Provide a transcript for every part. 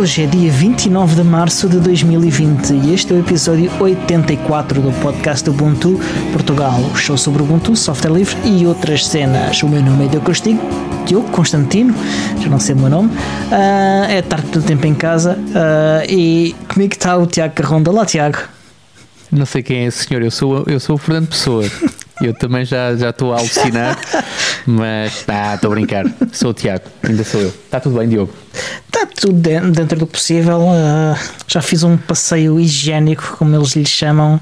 Hoje é dia 29 de março de 2020 e este é o episódio 84 do podcast Ubuntu Portugal, o show sobre Ubuntu, software livre e outras cenas. O meu nome é Diogo Constantino, já não sei o meu nome, é tarde todo tempo em casa e comigo está o Tiago Carronda. Olá, Tiago. Não sei quem é esse senhor, eu sou o Fernando Pessoa. Eu também já estou a alucinar, mas estou a brincar. Sou o Tiago, ainda sou eu. Está tudo bem, Diogo? Está tudo dentro do possível. Já fiz um passeio higiênico, como eles lhe chamam.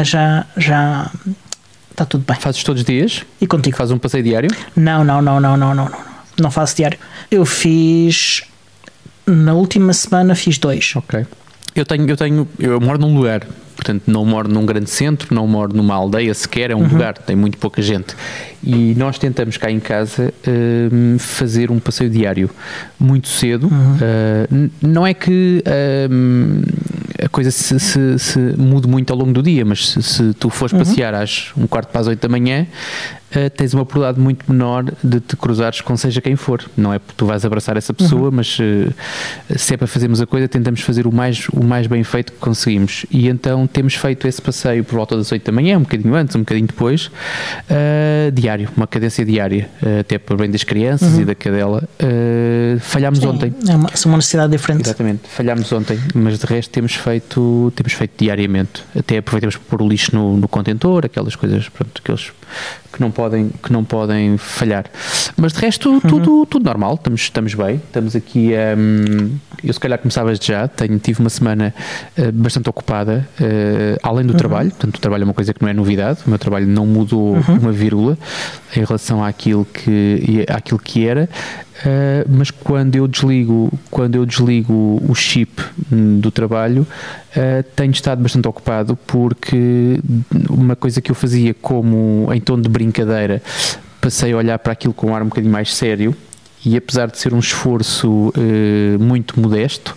Já está tudo bem. Fazes todos os dias? E contigo? Fazes um passeio diário? Não. Não faço diário. Eu fiz... Na última semana fiz 2. Ok. Eu moro num lugar, portanto não moro num grande centro, não moro numa aldeia sequer, é um lugar, tem muito pouca gente. E nós tentamos cá em casa fazer um passeio diário muito cedo. Não é que a coisa se mude muito ao longo do dia, mas se tu fores passear às 7:45 da manhã, tens uma probabilidade muito menor de te cruzares com seja quem for. Não é porque tu vais abraçar essa pessoa, mas se é para fazermos a coisa, tentamos fazer o mais bem feito que conseguimos. E então temos feito esse passeio por volta das 8 da manhã, um bocadinho antes, um bocadinho depois, diário, uma cadência diária, até para o bem das crianças e da cadela. Falhámos ontem. É uma necessidade diferente. Exatamente, falhámos ontem, mas de resto temos feito diariamente. Até aproveitamos para pôr o lixo no contentor, aquelas coisas, pronto, aqueles que não podem falhar. Mas de resto tudo normal, estamos bem, estamos aqui. Eu se calhar começavas já, tive uma semana bastante ocupada, além do trabalho. Portanto, o trabalho é uma coisa que não é novidade, o meu trabalho não mudou uma vírgula em relação àquilo que era. Mas quando eu desligo o chip do trabalho, tenho estado bastante ocupado, porque uma coisa que eu fazia como em tom de brincadeira, passei a olhar para aquilo com um ar um bocadinho mais sério, e apesar de ser um esforço muito modesto,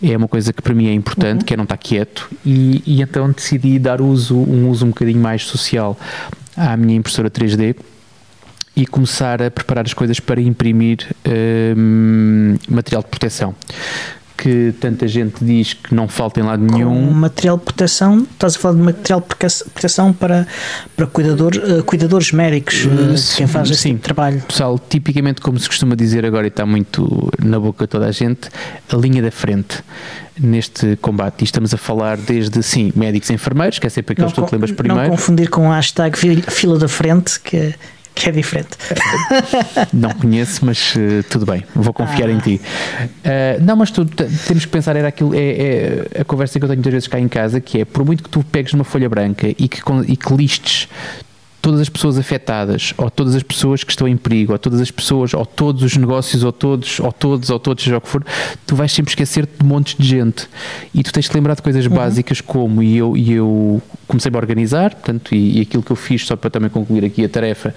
é uma coisa que para mim é importante, que é não estar quieto, e então decidi dar um uso um bocadinho mais social à minha impressora 3D e começar a preparar as coisas para imprimir material de proteção, que tanta gente diz que não falta em lado nenhum. Material de proteção, estás a falar de material de proteção para cuidadores médicos, quem faz esse tipo de trabalho. Pessoal, tipicamente, como se costuma dizer agora e está muito na boca de toda a gente, a linha da frente neste combate. E estamos a falar desde, médicos e enfermeiros, que é sempre aqueles que tu te lembras primeiro. Não confundir com o hashtag fila da frente, que é diferente. Não conheço, mas tudo bem, vou confiar em ti. Não, mas temos que pensar, era aquilo, é a conversa que eu tenho muitas vezes cá em casa, que é, por muito que tu pegues numa folha branca e que listes todas as pessoas afetadas, ou todas as pessoas que estão em perigo, ou todas as pessoas, ou todos os negócios, ou todos, seja o que for, tu vais sempre esquecer-te de montes de gente, e tu tens de lembrar de coisas básicas como, e eu comecei a organizar, portanto, e aquilo que eu fiz, só para também concluir aqui a tarefa,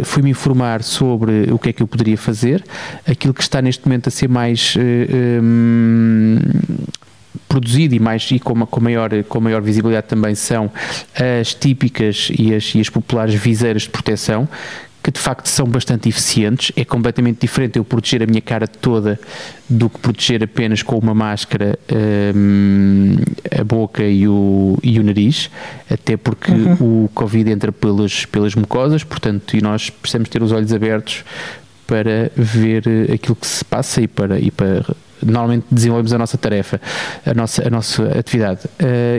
fui-me informar sobre o que é que eu poderia fazer, aquilo que está neste momento a ser mais produzido e com maior visibilidade também são as típicas e as populares viseiras de proteção, que de facto são bastante eficientes. É completamente diferente eu proteger a minha cara toda do que proteger apenas com uma máscara a boca e o nariz, até porque o Covid entra pelas mucosas, portanto, e nós precisamos ter os olhos abertos para ver aquilo que se passa e para normalmente desenvolvemos a nossa tarefa, a nossa atividade.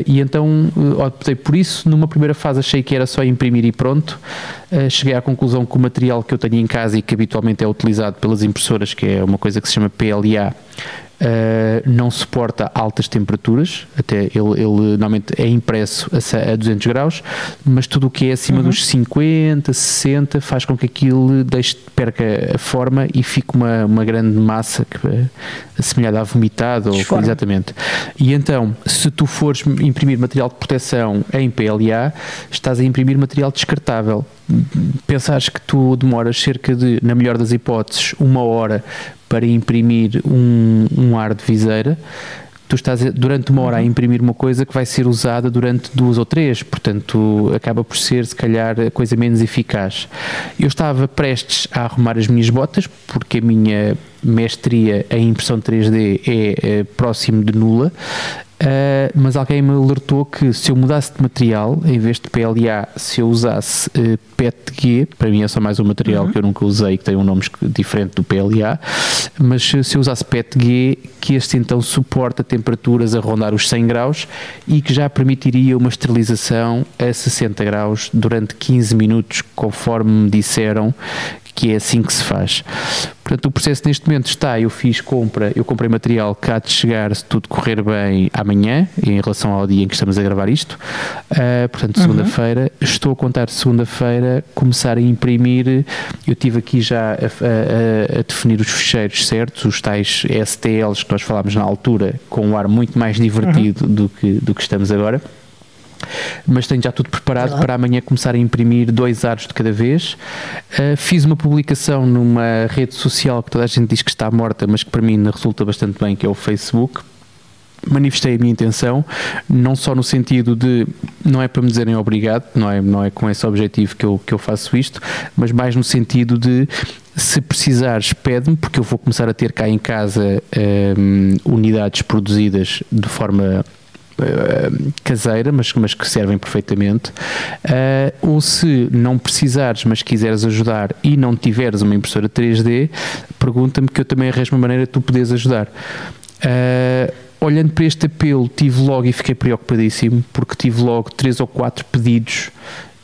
E então optei por isso. Numa primeira fase achei que era só imprimir e pronto. Cheguei à conclusão que o material que eu tenho em casa e que habitualmente é utilizado pelas impressoras, que é uma coisa que se chama PLA, não suporta altas temperaturas, até ele normalmente é impresso a 200 graus, mas tudo o que é acima dos 50, 60 faz com que aquilo perca a forma e fique uma grande massa assemelhada a vomitado. Exatamente. E então, se tu fores imprimir material de proteção em PLA, estás a imprimir material descartável. Pensares que tu demoras cerca de, na melhor das hipóteses, 1 hora para imprimir um ar de viseira, tu estás durante uma hora a imprimir uma coisa que vai ser usada durante 2 ou 3, portanto acaba por ser se calhar a coisa menos eficaz. Eu estava prestes a arrumar as minhas botas, porque a minha mestria em impressão 3D é próximo de nula. Mas alguém me alertou que se eu mudasse de material, em vez de PLA, se eu usasse PETG, para mim é só mais um material que eu nunca usei, que tem um nome diferente do PLA, mas se eu usasse PETG, que este então suporta temperaturas a rondar os 100 graus e que já permitiria uma esterilização a 60 graus durante 15 minutos, conforme me disseram que é assim que se faz. Portanto, o processo neste momento está, eu comprei material que há de chegar, se tudo correr bem, amanhã, em relação ao dia em que estamos a gravar isto. Portanto, segunda-feira, estou a contar segunda-feira, começar a imprimir. Eu estive aqui já a definir os ficheiros certos, os tais STLs que nós falámos na altura, com um ar muito mais divertido do que estamos agora. Mas tenho já tudo preparado para amanhã começar a imprimir 2 aros de cada vez. Fiz uma publicação numa rede social que toda a gente diz que está morta, mas que para mim resulta bastante bem, que é o Facebook. Manifestei a minha intenção, não só no sentido de, não é para me dizerem obrigado, não é com esse objetivo que eu faço isto, mas mais no sentido de, se precisares, pede-me, porque eu vou começar a ter cá em casa unidades produzidas de forma caseira, mas que servem perfeitamente, ou se não precisares, mas quiseres ajudar e não tiveres uma impressora 3D, pergunta-me, que eu também arranjo uma maneira de tu poderes ajudar. Olhando para este apelo, tive logo, e fiquei preocupadíssimo, porque tive logo 3 ou 4 pedidos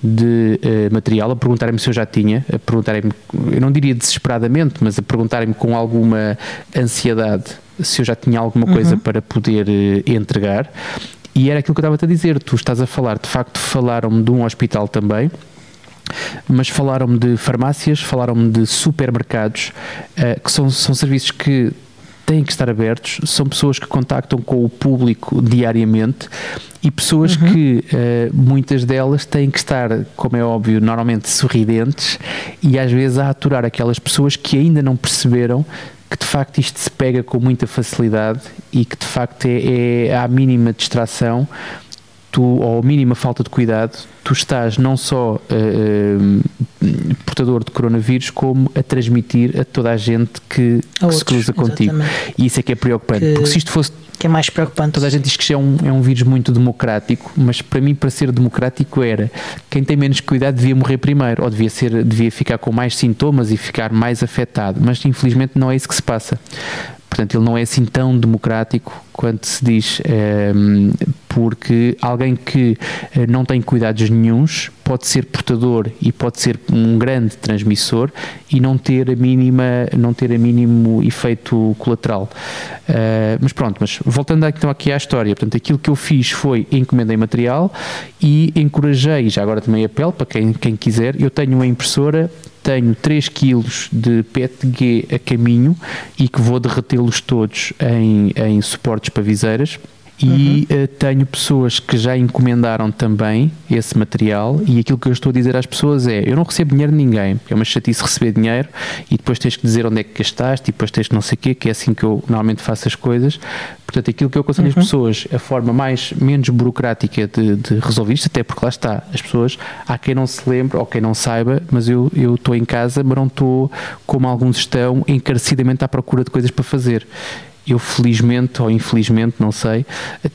de material, a perguntarem-me se eu já tinha, a perguntarem-me, eu não diria desesperadamente, mas a perguntarem-me com alguma ansiedade se eu já tinha alguma coisa para poder entregar. E era aquilo que eu estava a dizer, tu estás a falar, de facto falaram-me de um hospital também, mas falaram-me de farmácias, falaram-me de supermercados, que são serviços que têm que estar abertos, são pessoas que contactam com o público diariamente e pessoas que, muitas delas, têm que estar, como é óbvio, normalmente sorridentes e às vezes a aturar aquelas pessoas que ainda não perceberam que de facto isto se pega com muita facilidade e que de facto é à mínima distração, ou a mínima falta de cuidado, tu estás não só portador de coronavírus, como a transmitir a toda a gente que se cruza contigo. E isso é que é preocupante, porque se isto fosse... Que é mais preocupante. Toda a gente diz que é um vírus muito democrático, mas para mim, para ser democrático, era quem tem menos cuidado devia morrer primeiro, ou devia ficar com mais sintomas e ficar mais afetado, mas infelizmente não é isso que se passa. Portanto, ele não é assim tão democrático quanto se diz, porque alguém que não tem cuidados nenhuns pode ser portador e pode ser um grande transmissor e não ter a mínimo efeito colateral. Mas pronto, mas voltando então aqui à história, portanto, aquilo que eu fiz foi encomendei material e encorajei, já agora também apelo para quem quiser, eu tenho uma impressora, tenho 3 kg de PETG a caminho e que vou derretê-los todos em suportes para viseiras. E tenho pessoas que já encomendaram também esse material e aquilo que eu estou a dizer às pessoas é, eu não recebo dinheiro de ninguém, é uma chatice receber dinheiro e depois tens que dizer onde é que gastaste e depois tens que não sei o quê, que é assim que eu normalmente faço as coisas. Portanto, aquilo que eu aconselho às pessoas, a forma menos burocrática de resolver isto, até porque lá está, as pessoas, há quem não se lembre ou quem não saiba, mas eu estou em casa, mas não estou como alguns estão encarecidamente à procura de coisas para fazer. Eu felizmente ou infelizmente, não sei,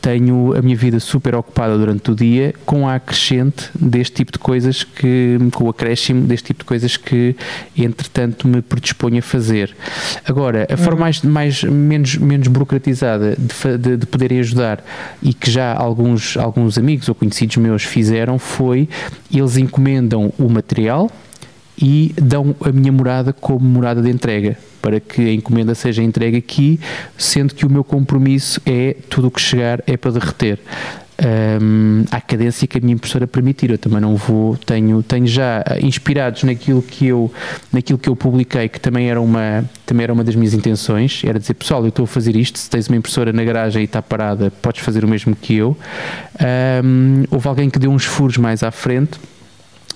tenho a minha vida super ocupada durante o dia com a acrescente deste tipo de coisas com o acréscimo deste tipo de coisas que entretanto me predisponho a fazer. Agora, a forma menos burocratizada de poderem ajudar e que já alguns amigos ou conhecidos meus fizeram foi, eles encomendam o material e dão a minha morada como morada de entrega, para que a encomenda seja entregue aqui, sendo que o meu compromisso é tudo o que chegar é para derreter. À cadência que a minha impressora permitir. Eu também não vou, tenho já inspirados naquilo que eu publiquei, que também era uma das minhas intenções, era dizer, pessoal, eu estou a fazer isto, se tens uma impressora na garagem e está parada, podes fazer o mesmo que eu. Houve alguém que deu uns furos mais à frente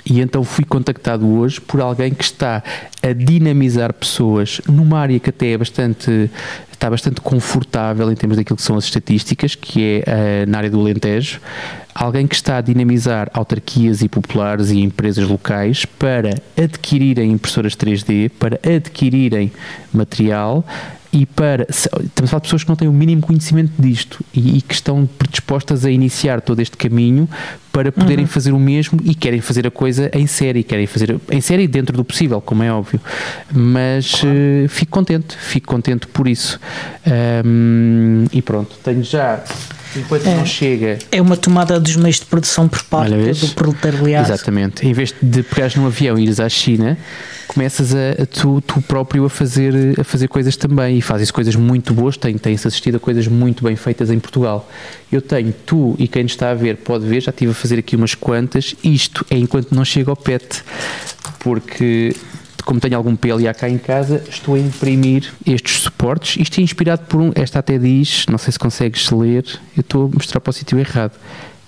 E então fui contactado hoje por alguém que está a dinamizar pessoas numa área que até está bastante confortável em termos daquilo que são as estatísticas, que é na área do Alentejo. Alguém que está a dinamizar autarquias e populares e empresas locais para adquirirem impressoras 3D, para adquirirem material e estamos a falar de pessoas que não têm o mínimo conhecimento disto e que estão predispostas a iniciar todo este caminho para poderem fazer o mesmo e querem fazer a coisa em série, querem fazer em série dentro do possível, como é óbvio, mas claro. Fico contente por isso. E pronto, tenho já, enquanto não chega... É uma tomada dos meios de produção por parte do proletariado. Exatamente, em vez de pegares num avião e ires à China, começas tu próprio a fazer coisas também, e fazes coisas muito boas. Tens assistido a coisas muito bem feitas em Portugal. Eu tenho, tu e quem nos está a ver pode ver, já estive a fazer aqui umas quantas. Isto é enquanto não chega ao PET, porque como tenho algum PLA cá em casa, estou a imprimir estes suportes. Isto é inspirado por esta até diz, não sei se consegues ler, eu estou a mostrar para o sítio errado.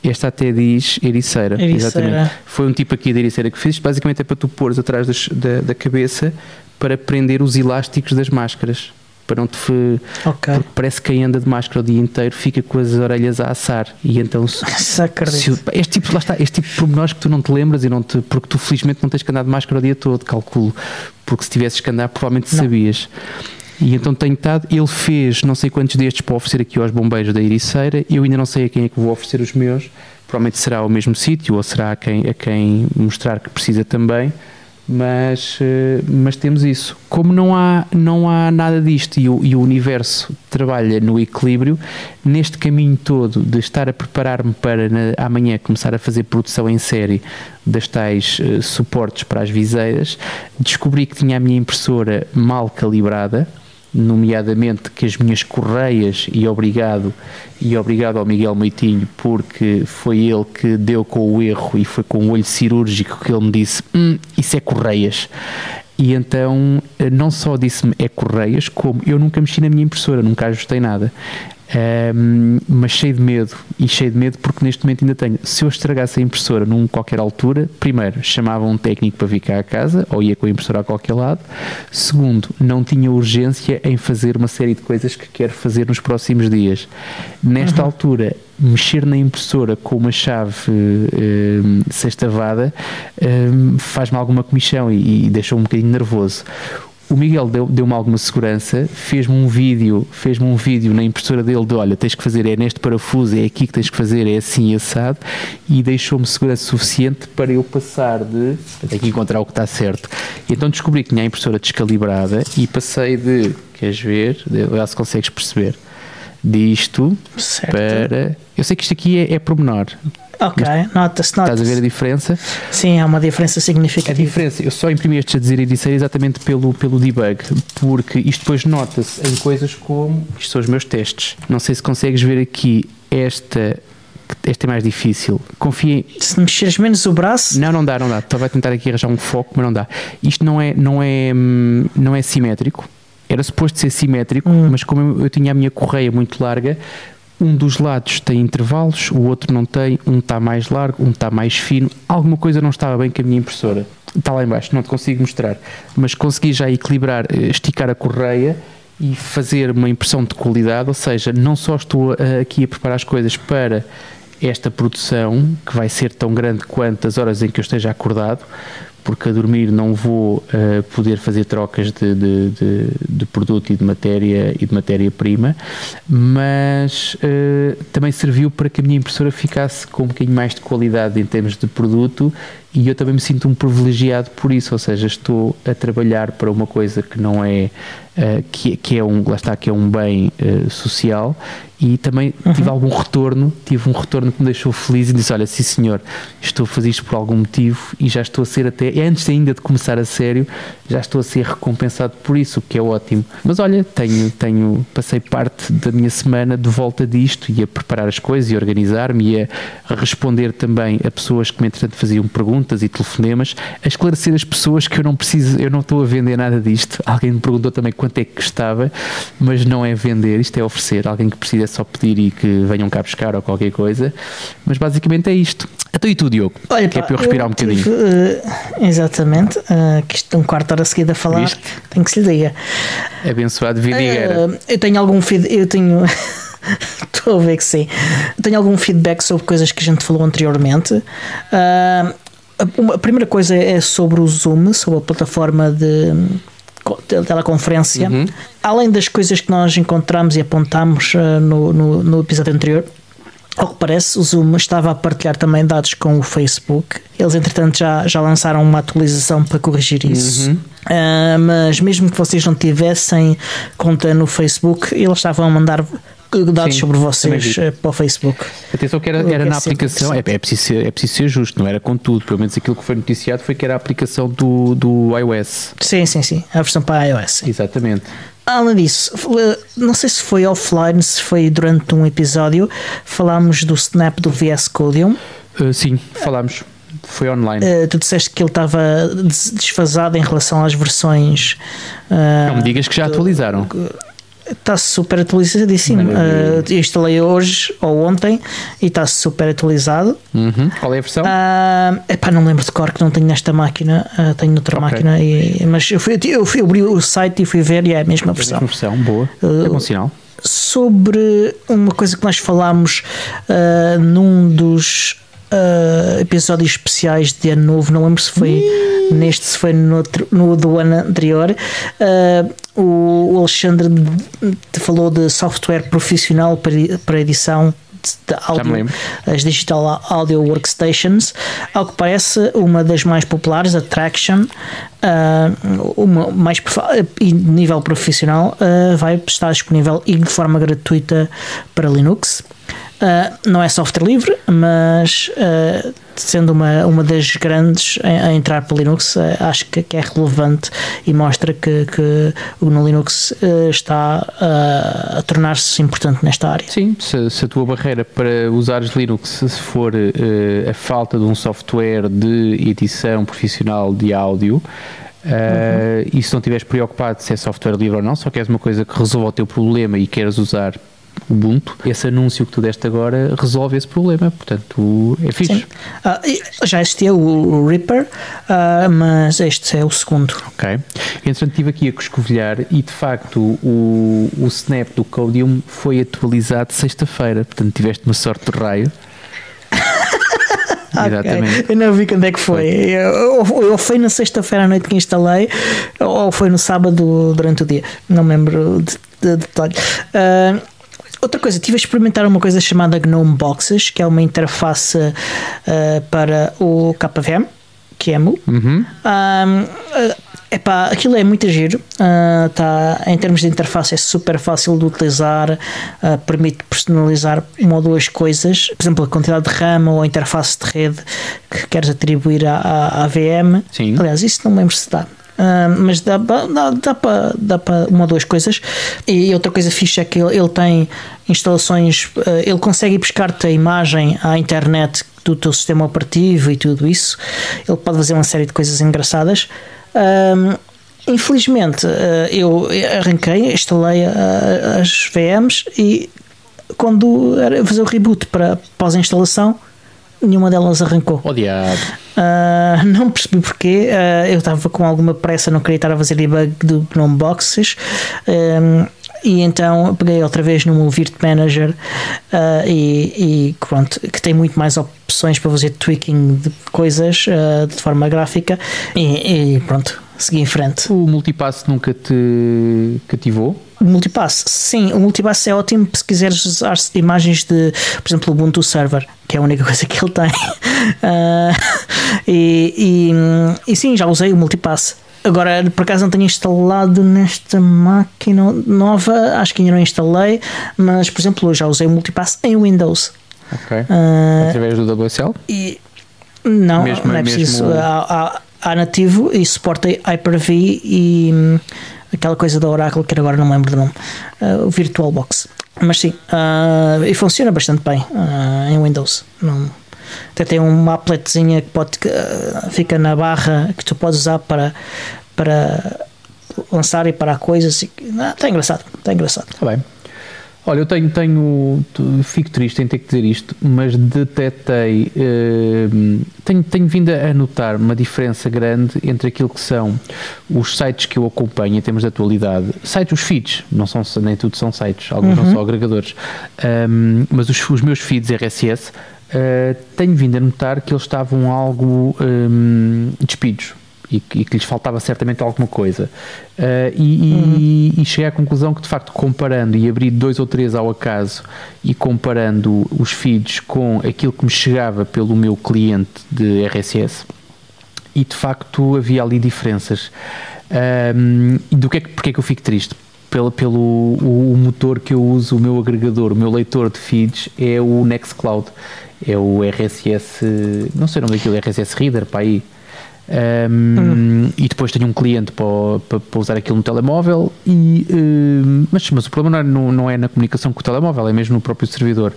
Esta até diz Ericeira. Exatamente. Foi um tipo aqui da Ericeira que fez. Isto basicamente é para tu pôres atrás da cabeça para prender os elásticos das máscaras. Para não te... Porque parece que quem anda de máscara o dia inteiro fica com as orelhas a assar. E então... este tipo de pormenores que tu não te lembras porque tu felizmente não tens que andar de máscara o dia todo, calculo. Porque se tivesses que andar provavelmente sabias. E então tenho estado, ele fez não sei quantos destes para oferecer aqui aos bombeiros da Ericeira. Eu ainda não sei a quem é que vou oferecer os meus, provavelmente será ao mesmo sítio ou será a quem mostrar que precisa também, mas temos isso. Como não há nada disto e o universo trabalha no equilíbrio, neste caminho todo de estar a preparar-me para amanhã começar a fazer produção em série das tais suportes para as viseiras, descobri que tinha a minha impressora mal calibrada, nomeadamente que as minhas correias, e obrigado ao Miguel Moitinho, porque foi ele que deu com o erro e foi com o olho cirúrgico que ele me disse, isso é correias. E então não só disse-me é correias, como eu nunca mexi na minha impressora, nunca ajustei nada. Mas cheio de medo porque neste momento ainda tenho, se eu estragasse a impressora num qualquer altura, primeiro chamava um técnico para vir cá a casa ou ia com a impressora a qualquer lado, segundo, não tinha urgência em fazer uma série de coisas que quero fazer nos próximos dias. Nesta altura, mexer na impressora com uma chave sextavada faz-me alguma comichão e deixou-me um bocadinho nervoso. O Miguel deu-me alguma segurança, fez-me um vídeo na impressora dele de, olha, tens que fazer, é neste parafuso, é aqui que tens que fazer, é assim assado, e deixou-me segurança suficiente para eu passar eu tenho que encontrar o que está certo. E então descobri que tinha a impressora descalibrada e passei queres ver, lá se consegues perceber, disto para... Eu sei que isto aqui é pormenor. Ok, nota-se. Estás a ver a diferença? Sim, há uma diferença significativa. A diferença, eu só imprimi estes a dizer Ericeira exatamente pelo debug, porque isto depois nota-se em coisas como, isto são os meus testes, não sei se consegues ver aqui esta é mais difícil, confia. Se mexeres menos o braço... Não dá, estava a tentar aqui arranjar um foco, mas não dá. Isto não é simétrico, era suposto ser simétrico, mas como eu tinha a minha correia muito larga, um dos lados tem intervalos, o outro não tem, um está mais largo, um está mais fino, alguma coisa não estava bem com a minha impressora. Está lá em baixo, não te consigo mostrar, mas consegui já equilibrar, esticar a correia e fazer uma impressão de qualidade, ou seja, não só estou aqui a preparar as coisas para esta produção, que vai ser tão grande quanto as horas em que eu esteja acordado, porque a dormir não vou poder fazer trocas de produto e de matéria-prima, mas também serviu para que a minha impressora ficasse com um bocadinho mais de qualidade em termos de produto, e eu também me sinto um privilegiado por isso, ou seja, estou a trabalhar para uma coisa que não é, que é um bem social, e também tive algum retorno, que me deixou feliz e disse, olha, sim senhor, estou a fazer isto por algum motivo e já estou a ser antes ainda de começar a sério, já estou a ser recompensado por isso, o que é ótimo. Mas olha, passei parte da minha semana de volta disto e a preparar as coisas e a organizar-me e a responder também a pessoas que me entretanto faziam perguntas e telefonemas, a esclarecer as pessoas que eu não estou a vender nada disto. Alguém me perguntou também quanto é que custava, mas não é vender, isto é oferecer. Alguém que precisa só pedir e que venham cá buscar ou qualquer coisa, mas basicamente é isto. Então e tu, Diogo? Olha, que é para eu respirar um bocadinho. Exatamente, que isto é um quarto de hora seguida a falar, Viste? tenho que se lhe diga. Abençoado vidigueira. Eu tenho algum estou a ver que sim. Tenho algum feedback sobre coisas que a gente falou anteriormente. A primeira coisa é sobre o Zoom, sobre a plataforma de teleconferência. Além das coisas que nós encontramos e apontámos no episódio anterior, ao que parece, o Zoom estava a partilhar também dados com o Facebook. Eles, entretanto, já lançaram uma atualização para corrigir isso. Mas mesmo que vocês não tivessem conta no Facebook, eles estavam a mandar dados sobre vocês para o Facebook. Atenção que era na aplicação, é preciso ser justo, não era com tudo. Pelo menos aquilo que foi noticiado foi que era a aplicação do iOS. Sim, a versão para a iOS. Exatamente. Além disso, não sei se foi offline, se foi durante um episódio, falámos do Snap do VS Code. Sim, falámos. Foi online. Tu disseste que ele estava desfasado em relação às versões. Não me digas que já atualizaram. Está super atualizadíssimo. Instalei hoje ou ontem e está super atualizado. Qual é a versão? Não me lembro de cor, que não tenho nesta máquina, tenho noutra máquina. Mas eu fui abrir o site e fui ver e é a mesma versão. Boa. É bom sinal. Sobre uma coisa que nós falámos num dos episódios especiais de ano novo, não lembro se foi neste, se foi no do ano anterior. O Alexandre falou de software profissional para edição de áudio, as Digital Audio Workstations. Ao que parece, uma das mais populares, a Traction, uma mais nível profissional, vai estar disponível e de forma gratuita para Linux. Não é software livre, mas sendo uma das grandes a entrar para Linux, acho que é relevante e mostra que no Linux está a tornar-se importante nesta área. Sim, se a tua barreira para usares Linux se for a falta de um software de edição profissional de áudio, e se não estiveres preocupado se é software livre ou não, só queres uma coisa que resolva o teu problema e queres usar Ubuntu, esse anúncio que tu deste agora resolve esse problema, portanto é fixe. Já existia o Reaper, mas este é o segundo. Ok. Entretanto estive aqui a coscovilhar e de facto o Snap do Codium foi atualizado sexta-feira, portanto tiveste uma sorte de raio. Exatamente. Eu não vi quando é que foi. Ou foi na sexta-feira à noite que instalei, ou foi no sábado durante o dia, não me lembro de detalhe. Outra coisa, estive a experimentar uma coisa chamada GNOME Boxes, que é uma interface para o KVM, QEMU. Aquilo é muito giro, em termos de interface é super fácil de utilizar, permite personalizar uma ou duas coisas, por exemplo a quantidade de RAM ou a interface de rede que queres atribuir à VM. Sim. Aliás, isso não me lembro se dá. Mas dá para uma ou duas coisas. E outra coisa fixe é que ele tem instalações, ele consegue buscar-te a imagem à internet do teu sistema operativo e tudo isso. Ele pode fazer uma série de coisas engraçadas. Infelizmente eu arranquei, instalei as VMs e quando era fazer o reboot para pós-instalação, nenhuma delas arrancou. Odiado. Não percebi porquê. Eu estava com alguma pressa, não queria estar a fazer debug do GNOME Boxes, e então peguei outra vez no meu Virt Manager e pronto, que tem muito mais opções para fazer tweaking de coisas de forma gráfica e pronto, segui em frente. O multipass nunca te cativou? O multipass, sim, o multipass é ótimo se quiseres usar imagens de, por exemplo, o Ubuntu Server, que é a única coisa que ele tem. E sim, já usei o multipass. Agora, por acaso não tenho instalado nesta máquina nova, acho que ainda não instalei, mas, por exemplo, eu já usei o multipass em Windows. Ok. Através do WSL? Não é preciso. Há nativo e suporta Hyper-V e aquela coisa da Oracle que agora não me lembro do nome, o VirtualBox. Mas sim, e funciona bastante bem em Windows. Até tem uma appletzinha que fica na barra que tu podes usar para lançar e parar coisas. Está engraçado. Está bem. Olha, fico triste em ter que dizer isto, mas detetei, tenho vindo a notar uma diferença grande entre aquilo que são os sites que eu acompanho em termos de atualidade, os feeds, não são, nem tudo são sites, alguns não são agregadores, mas os meus feeds RSS, tenho vindo a notar que eles estavam algo despidos. E que lhes faltava certamente alguma coisa. E cheguei à conclusão que, de facto, comparando e abri 2 ou 3 ao acaso e comparando os feeds com aquilo que me chegava pelo meu cliente de RSS, e de facto havia ali diferenças. Porque é que eu fico triste? O motor que eu uso, o meu agregador, o meu leitor de feeds é o Nextcloud, é o RSS, não sei o nome daquilo, RSS Reader, para aí. E depois tenho um cliente para usar aquilo no telemóvel, mas o problema não é na comunicação com o telemóvel, é mesmo no próprio servidor,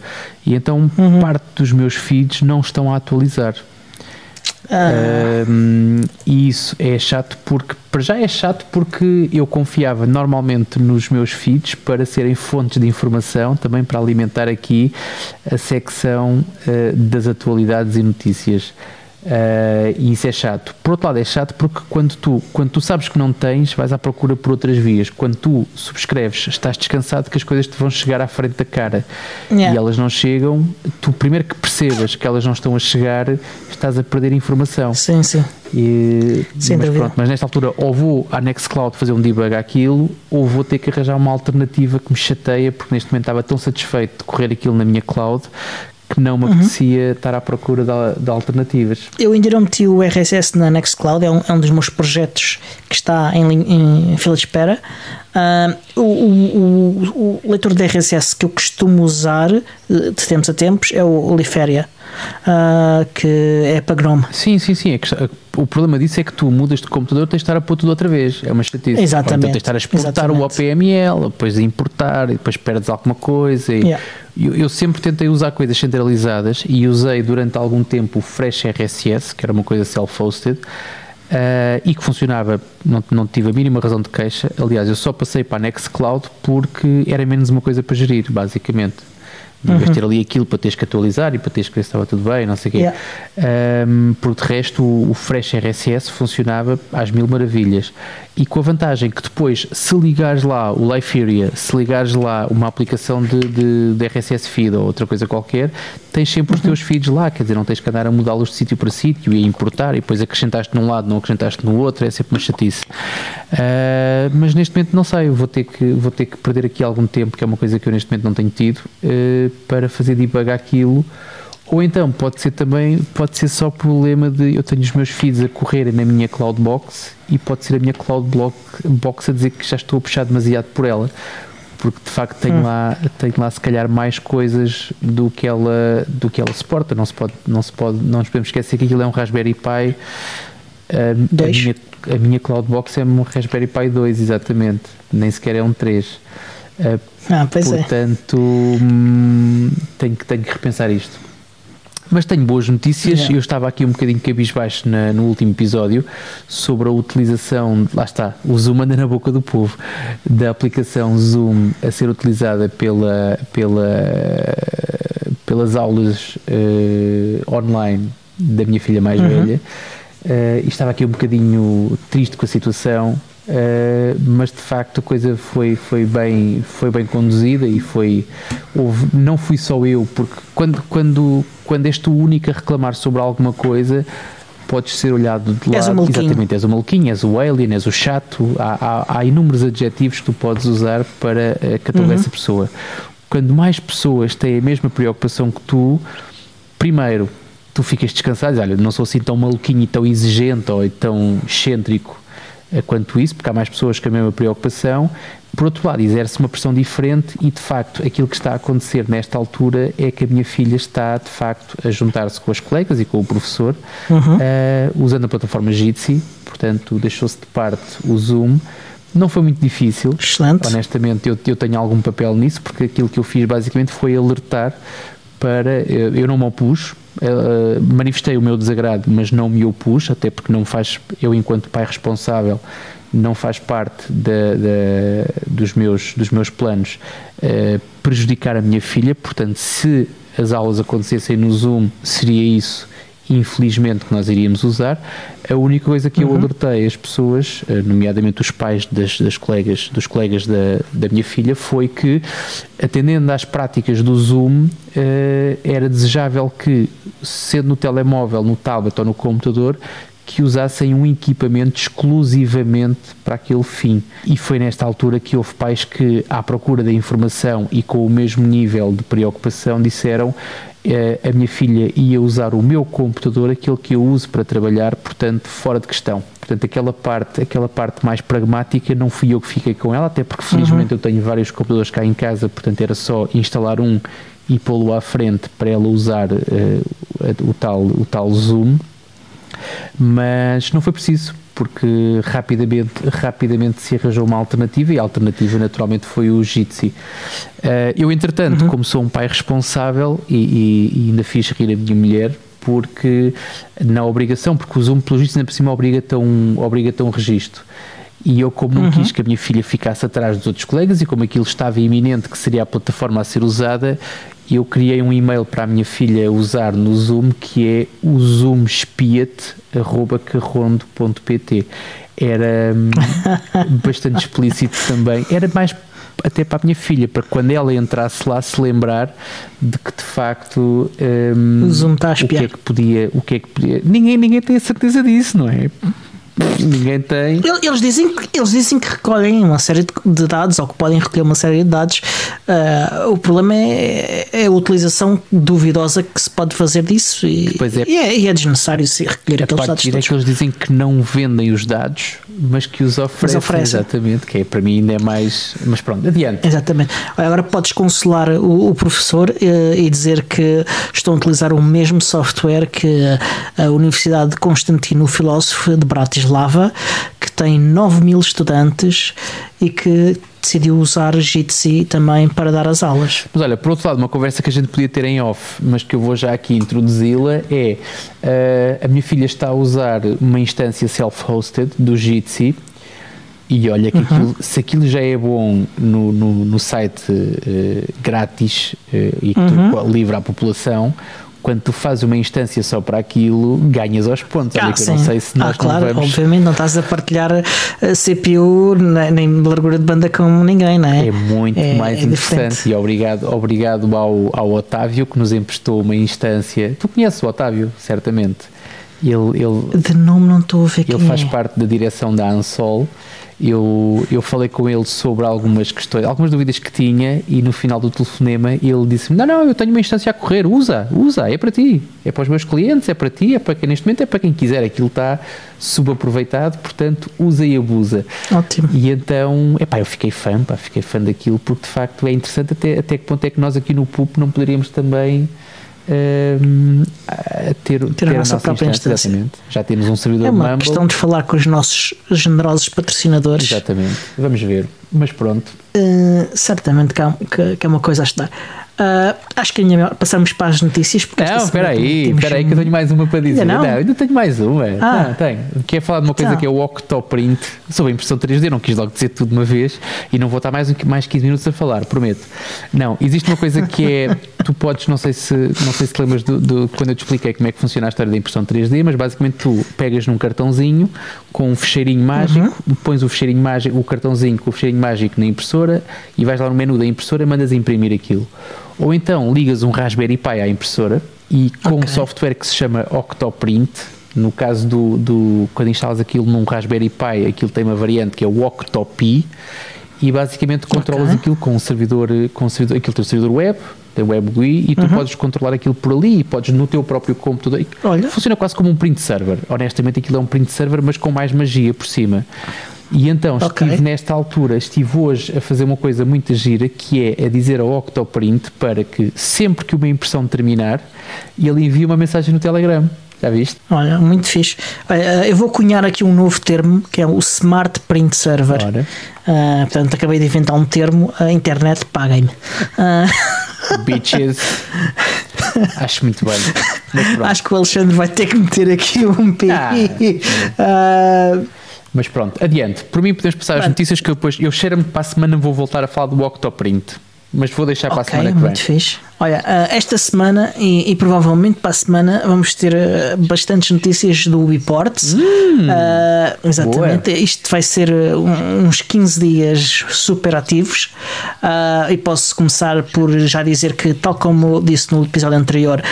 e então parte dos meus feeds não estão a atualizar. E isso é chato, porque para já é chato porque eu confiava normalmente nos meus feeds para serem fontes de informação, também para alimentar aqui a secção das atualidades e notícias. E isso é chato. Por outro lado, é chato porque quando tu sabes que não tens, vais à procura por outras vias. Quando tu subscreves, estás descansado que as coisas te vão chegar à frente da cara, e elas não chegam. Tu, primeiro que percebas que elas não estão a chegar, estás a perder informação. Sim. Mas nesta altura ou vou à Nextcloud fazer um debug àquilo, ou vou ter que arranjar uma alternativa que me chateia, porque neste momento estava tão satisfeito de correr aquilo na minha cloud que não me apetecia estar à procura de alternativas. Eu ainda não meti o RSS na Nextcloud, é um dos meus projetos que está em fila de espera. O leitor de RSS que eu costumo usar de tempos a tempos é o Liferia, que é para GNOME. Sim. O problema disso é que tu mudas de computador, tens de estar a pôr tudo outra vez. É uma chatice. Exatamente. Então tens de estar a exportar o OPML, depois a importar, e depois perdes alguma coisa. Eu sempre tentei usar coisas centralizadas e usei durante algum tempo o Fresh RSS, que era uma coisa self-hosted, e que funcionava, não tive a mínima razão de queixa. Aliás, eu só passei para a Nextcloud porque era menos uma coisa para gerir, basicamente. Em vez de ter ali aquilo para teres que atualizar e para teres que ver se estava tudo bem, não sei o quê. Porque de resto o Fresh RSS funcionava às mil maravilhas, e com a vantagem que depois, se ligares lá o Liferia, se ligares lá uma aplicação de RSS feed ou outra coisa qualquer, tens sempre os teus feeds lá, quer dizer, não tens que andar a mudá-los de sítio para sítio e a importar, e depois acrescentaste num lado, não acrescentaste no outro, é sempre uma chatice. Mas neste momento não sei, vou ter que perder aqui algum tempo, que é uma coisa que eu neste momento não tenho tido, para fazer debug aquilo. Ou então pode ser só problema de eu tenho os meus feeds a correrem na minha Cloudbox, e pode ser a minha Cloudbox a dizer que já estou a puxar demasiado por ela, porque de facto tenho lá se calhar mais coisas do que ela suporta. Não nos podemos esquecer que aquilo é um Raspberry Pi. A minha Cloudbox é um Raspberry Pi 2, exatamente, nem sequer é um 3. Portanto, tenho que repensar isto. Mas tenho boas notícias. Eu estava aqui um bocadinho cabisbaixo no último episódio sobre a utilização, lá está, o Zoom anda na boca do povo, da aplicação Zoom a ser utilizada pelas aulas online da minha filha mais velha, e estava aqui um bocadinho triste com a situação. Mas de facto a coisa foi bem conduzida, e não fui só eu, porque quando és tu o único a reclamar sobre alguma coisa, podes ser olhado de lado. Exatamente, és o maluquinho, és o alien, és o chato, há inúmeros adjetivos que tu podes usar para catalogar essa pessoa. Quando mais pessoas têm a mesma preocupação que tu, primeiro tu ficas descansado, olha, não sou assim tão maluquinho e tão exigente ou tão excêntrico quanto isso, porque há mais pessoas com a mesma preocupação. Por outro lado, exerce uma pressão diferente, e de facto aquilo que está a acontecer nesta altura é que a minha filha está de facto a juntar-se com as colegas e com o professor, usando a plataforma Jitsi. Portanto, deixou-se de parte o Zoom. Não foi muito difícil. Excelente. Honestamente, eu tenho algum papel nisso, porque aquilo que eu fiz basicamente foi alertar para... Eu não me opus, manifestei o meu desagrado, mas não me opus, até porque não me faz... Eu, enquanto pai responsável, não faz parte dos meus planos prejudicar a minha filha, portanto, se as aulas acontecessem no Zoom, seria isso, infelizmente, que nós iríamos usar. A única coisa que eu alertei as pessoas, nomeadamente os pais dos colegas da minha filha, foi que, atendendo às práticas do Zoom, era desejável que, sendo no telemóvel, no tablet ou no computador, que usassem um equipamento exclusivamente para aquele fim. E foi nesta altura que houve pais que, à procura da informação e com o mesmo nível de preocupação, disseram: a minha filha ia usar o meu computador, aquele que eu uso para trabalhar, portanto, fora de questão. Portanto, aquela parte mais pragmática não fui eu que fiquei com ela, até porque felizmente eu tenho vários computadores cá em casa, portanto era só instalar um e pô-lo à frente para ela usar o tal Zoom. Mas não foi preciso, porque rapidamente se arranjou uma alternativa, e a alternativa naturalmente foi o Jitsi. Eu, entretanto, como sou um pai responsável, e ainda fiz rir a minha mulher, porque o Zoom, pelo Jitsi, ainda por cima obriga-te a um registro. E eu, como não quis que a minha filha ficasse atrás dos outros colegas, e como aquilo estava iminente que seria a plataforma a ser usada, eu criei um e-mail para a minha filha usar no Zoom, que é o zoomspiat@carrondo.pt. Era bastante explícito também. Era mais até para a minha filha, para quando ela entrasse lá se lembrar de que de facto o Zoom está a espiar. O que é que podia. Ninguém tem a certeza disso, não é? Ninguém tem. Eles dizem que recolhem uma série de dados, ou que podem recolher uma série de dados. O problema é a utilização duvidosa que se pode fazer disso, e é desnecessário se recolher aqueles dados todos. É que eles dizem que não vendem os dados, mas que os oferecem. Exatamente, que para mim ainda é mais. Mas pronto, adiante. Exatamente. Agora podes consolar o professor e dizer que estão a utilizar o mesmo software que a Universidade de Constantino Filósofo de Bratislava, que tem 9.000 estudantes e que decidiu usar Jitsi também para dar as aulas. Mas olha, por outro lado, uma conversa que a gente podia ter em off, mas que eu vou já aqui introduzi-la, é a minha filha está a usar uma instância self-hosted do Jitsi, e olha que se aquilo já é bom no site grátis e que livre à população, quando tu fazes uma instância só para aquilo, ganhas aos pontos. Olha, que eu não sei se nós claro, não vamos... obviamente não estás a partilhar a CPU nem largura de banda com ninguém, não é? É muito mais interessante. Diferente. E obrigado ao Otávio, que nos emprestou uma instância. Tu conheces o Otávio, certamente. Ele de nome não estou a ver quem ele faz parte da direção da Ansol. Eu falei com ele sobre algumas questões, algumas dúvidas que tinha, e no final do telefonema ele disse-me: não, eu tenho uma instância a correr, usa, é para ti, é para os meus clientes, é para ti, é para quem neste momento, é para quem quiser, aquilo está subaproveitado, portanto usa e abusa. Ótimo. E então, eu fiquei fã daquilo, porque de facto é interessante até que ponto é que nós aqui no PUP não poderíamos também ter a nossa própria instância. Exatamente. Já temos um servidor Mumble. É uma Mumble. Questão de falar com os nossos generosos patrocinadores. Exatamente, vamos ver, mas pronto. Certamente que é uma coisa a estudar. Acho que ainda passamos para as notícias. Não, espera aí que eu tenho mais uma para dizer. Não, ainda tenho mais uma. Tenho. Quer falar de uma coisa que é o Octoprint sobre a impressão 3D. Não quis logo dizer tudo de uma vez e não vou estar mais 15 minutos a falar, prometo. Não, existe uma coisa que é, tu podes, não sei se te lembras quando eu te expliquei como é que funciona a história da impressão 3D, mas basicamente tu pegas num cartãozinho com um fecheirinho mágico, pões o cartãozinho com o fecheirinho mágico na impressora e vais lá no menu da impressora e mandas imprimir aquilo. Ou então ligas um Raspberry Pi à impressora e com um software que se chama Octoprint, no caso quando instalas aquilo num Raspberry Pi, aquilo tem uma variante que é o Octopi, e basicamente controlas aquilo com um servidor, aquilo tem um servidor web, tem web GUI, e tu podes controlar aquilo por ali, e podes no teu próprio computador. Funciona quase como um print server. Honestamente aquilo é um print server, mas com mais magia por cima. E então estive hoje a fazer uma coisa muito gira, que é a dizer ao Octoprint para que sempre que uma impressão terminar, ele envie uma mensagem no Telegram. Já viste? Olha, muito fixe. Eu vou cunhar aqui um novo termo, que é o Smart Print Server. Portanto, acabei de inventar um termo. A internet, paguem-me. Bitches. Acho muito bem. Acho que o Alexandre vai ter que meter aqui um pi. Mas pronto, adiante. Por mim podemos passar as notícias que eu cheiro-me que para a semana vou voltar a falar do Octoprint. Mas vou deixar para a semana que vem. Muito fixe. Olha, esta semana e provavelmente para a semana vamos ter bastantes notícias do Ubiports. Exatamente. Boa. Isto vai ser uns 15 dias super ativos. E posso começar por já dizer que, tal como disse no episódio anterior,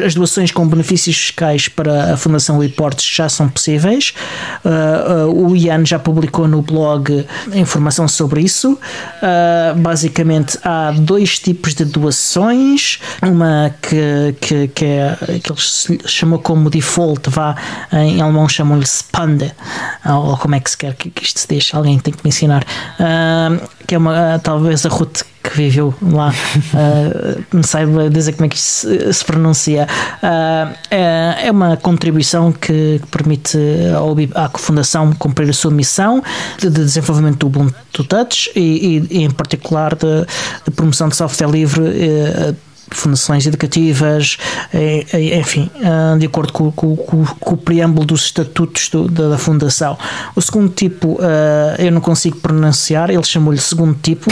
as doações com benefícios fiscais para a Fundação Ubiports já são possíveis. O Ian já publicou no blog informação sobre isso. Basicamente há dois tipos de doações, uma que eles chamam como default, em alemão chamam-lhe Spende, ou como é que se quer que isto se deixe, alguém tem que me ensinar, que é talvez a Ruth que viveu lá me saiba dizer como é que isto se pronuncia. É uma contribuição que permite à Fundação cumprir a sua missão de desenvolvimento do Ubuntu Touch e em particular de promoção de software livre, fundações educativas, enfim, de acordo com o preâmbulo dos estatutos da Fundação. O segundo tipo eu não consigo pronunciar, ele chamou-lhe segundo tipo,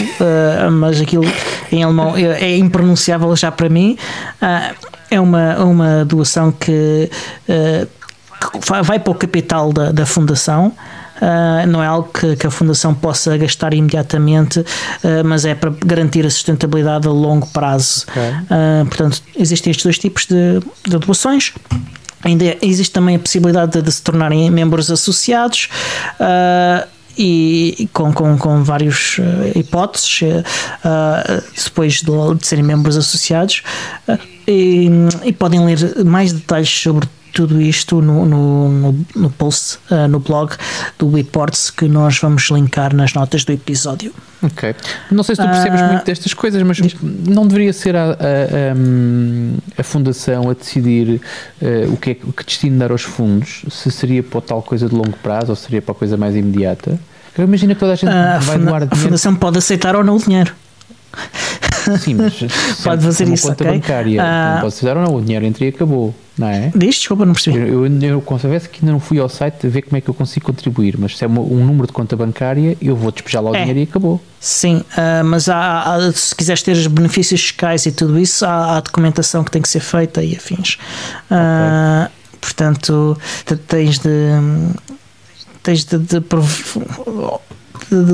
mas aquilo em alemão é impronunciável já para mim. É uma doação que vai para o capital da Fundação. Não é algo que a Fundação possa gastar imediatamente, mas é para garantir a sustentabilidade a longo prazo. Portanto, existem estes dois tipos de doações. Ainda existe também a possibilidade de se tornarem membros associados, e com várias hipóteses depois de serem membros associados, e podem ler mais detalhes sobre tudo isto no post, no blog do Ubiports, que nós vamos linkar nas notas do episódio. Ok. Não sei se tu percebes muito destas coisas, mas não deveria ser a Fundação a decidir o que destino dar aos fundos, se seria para tal coisa de longo prazo ou seria para a coisa mais imediata? Eu imagino que toda a gente vai doar dinheiro. A Fundação pode aceitar ou não o dinheiro. Sim, mas pode fazer isso, conta bancária, não pode aceitar ou não, o dinheiro entra e acabou, não é? Desculpa, não percebi. Eu confesso que ainda não fui ao site ver como é que eu consigo contribuir, mas se é um número de conta bancária, eu vou despejar lá o dinheiro e acabou. Sim, mas se quiseres ter os benefícios fiscais e tudo isso, há documentação que tem que ser feita e afins. Portanto, tens de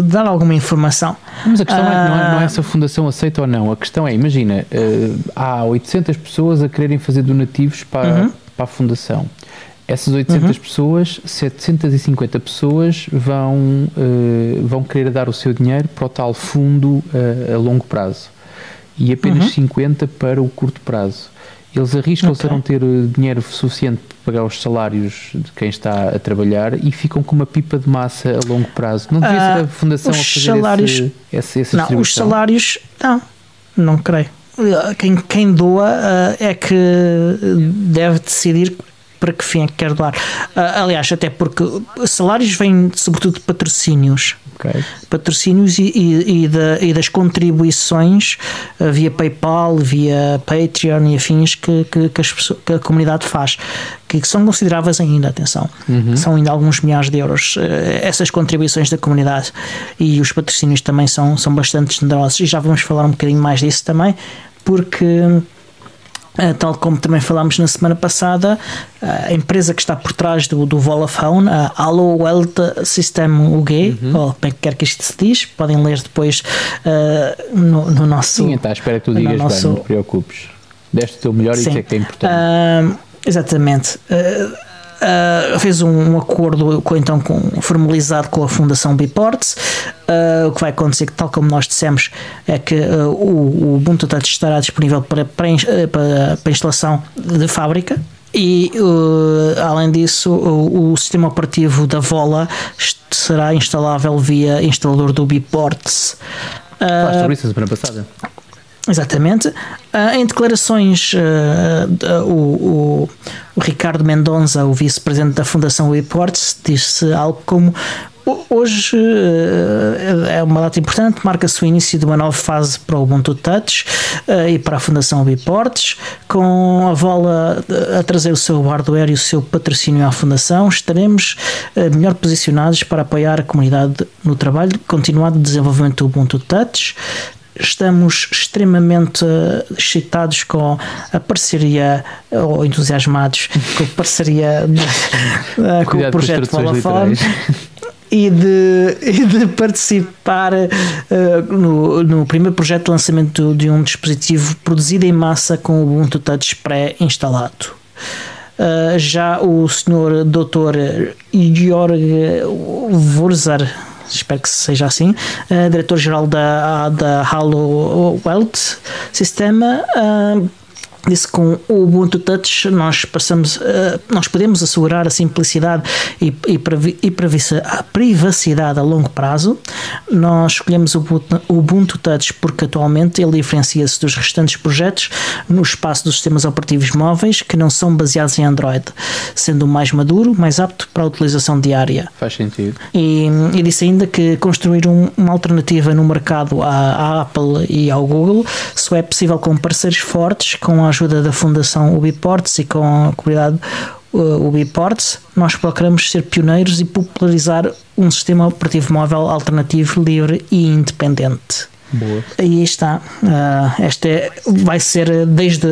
dar alguma informação. Mas a questão não é se a Fundação aceita ou não. A questão é, imagina, há 800 pessoas a quererem fazer donativos para a Fundação. Essas 800 pessoas, 750 pessoas vão querer dar o seu dinheiro para o tal fundo a longo prazo e apenas 50 para o curto prazo. Eles arriscam-se a não ter dinheiro suficiente para pagar os salários de quem está a trabalhar e ficam com uma pipa de massa a longo prazo. Não devia ser a Fundação a fazer salários, essa distribuição? Não, os salários, não creio. Quem doa é que deve decidir para que fim é que quer doar. Aliás, até porque salários vêm sobretudo de patrocínios. Patrocínios e das contribuições via PayPal, via Patreon e afins que a comunidade faz, que são consideráveis ainda, atenção, são ainda alguns milhares de euros, essas contribuições da comunidade, e os patrocínios também são bastante generosos, e já vamos falar um bocadinho mais disso também, porque tal como também falámos na semana passada, a empresa que está por trás do Vodafone, a Allo Welt System UG, ou como é que quer que isto se diz, podem ler depois no nosso... Sim, está à espera que tu digas bem, não te preocupes. Deste o teu melhor, isso é que é importante. Exatamente. Fez um acordo formalizado com a Fundação Ubiports. O que vai acontecer, tal como nós dissemos, é que o Ubuntu Touch estará disponível para instalação de fábrica, e além disso o sistema operativo da Vola será instalável via instalador do Ubiports. Falaste sobre isso a semana passada. Exatamente. Em declarações, o Ricardo Mendonça, o vice-presidente da Fundação Ubiports, disse algo como: hoje é uma data importante, marca-se o início de uma nova fase para o Ubuntu Touch e para a Fundação Ubiports, com a Vola a trazer o seu hardware e o seu patrocínio à Fundação. Estaremos melhor posicionados para apoiar a comunidade no trabalho continuado de desenvolvimento do Ubuntu Touch. Estamos extremamente excitados com a parceria, ou entusiasmados com a parceria com o projeto Volafone e de participar no primeiro projeto de lançamento de um dispositivo produzido em massa com o Ubuntu Touch pré-instalado. Já o Sr. Dr. Georg Wurzer, espero que seja assim, diretor-geral da Halo Welt Sistema, disse que com o Ubuntu Touch nós podemos assegurar a simplicidade e privacidade a longo prazo. Nós escolhemos o Ubuntu Touch porque atualmente ele diferencia-se dos restantes projetos no espaço dos sistemas operativos móveis que não são baseados em Android, sendo mais maduro, mais apto para a utilização diária. Faz sentido. E disse ainda que construir uma alternativa no mercado à Apple e ao Google só é possível com parceiros fortes, com a ajuda da Fundação Ubiports e com a comunidade Ubiports. Nós procuramos ser pioneiros e popularizar um sistema operativo móvel alternativo, livre e independente. Boa. Aí está. Vai ser desde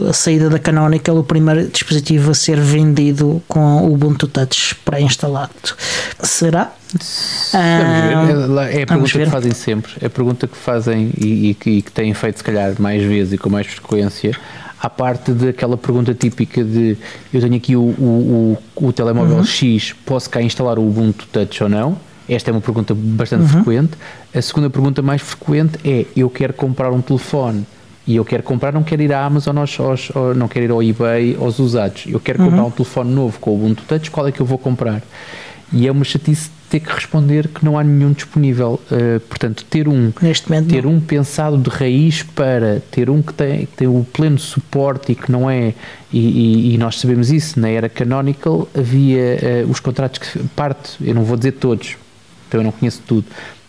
a saída da Canonical o primeiro dispositivo a ser vendido com o Ubuntu Touch pré-instalado. Será? É a pergunta que fazem sempre. É a pergunta que fazem e que têm feito se calhar mais vezes e com mais frequência. À parte daquela pergunta típica de eu tenho aqui o telemóvel X, posso cá instalar o Ubuntu Touch ou não? Esta é uma pergunta bastante frequente. A segunda pergunta mais frequente é: eu quero comprar um telefone e eu quero comprar, não quero ir à Amazon, não quero ir ao eBay, aos usados. Eu quero comprar um telefone novo com o Ubuntu Touch, qual é que eu vou comprar? E é uma chatice ter que responder que não há nenhum disponível. Portanto, ter um pensado de raiz para ter um que tem o pleno suporte e que não é, e nós sabemos isso, na era Canonical havia os contratos que eu não vou dizer todos, então eu não conheço tudo,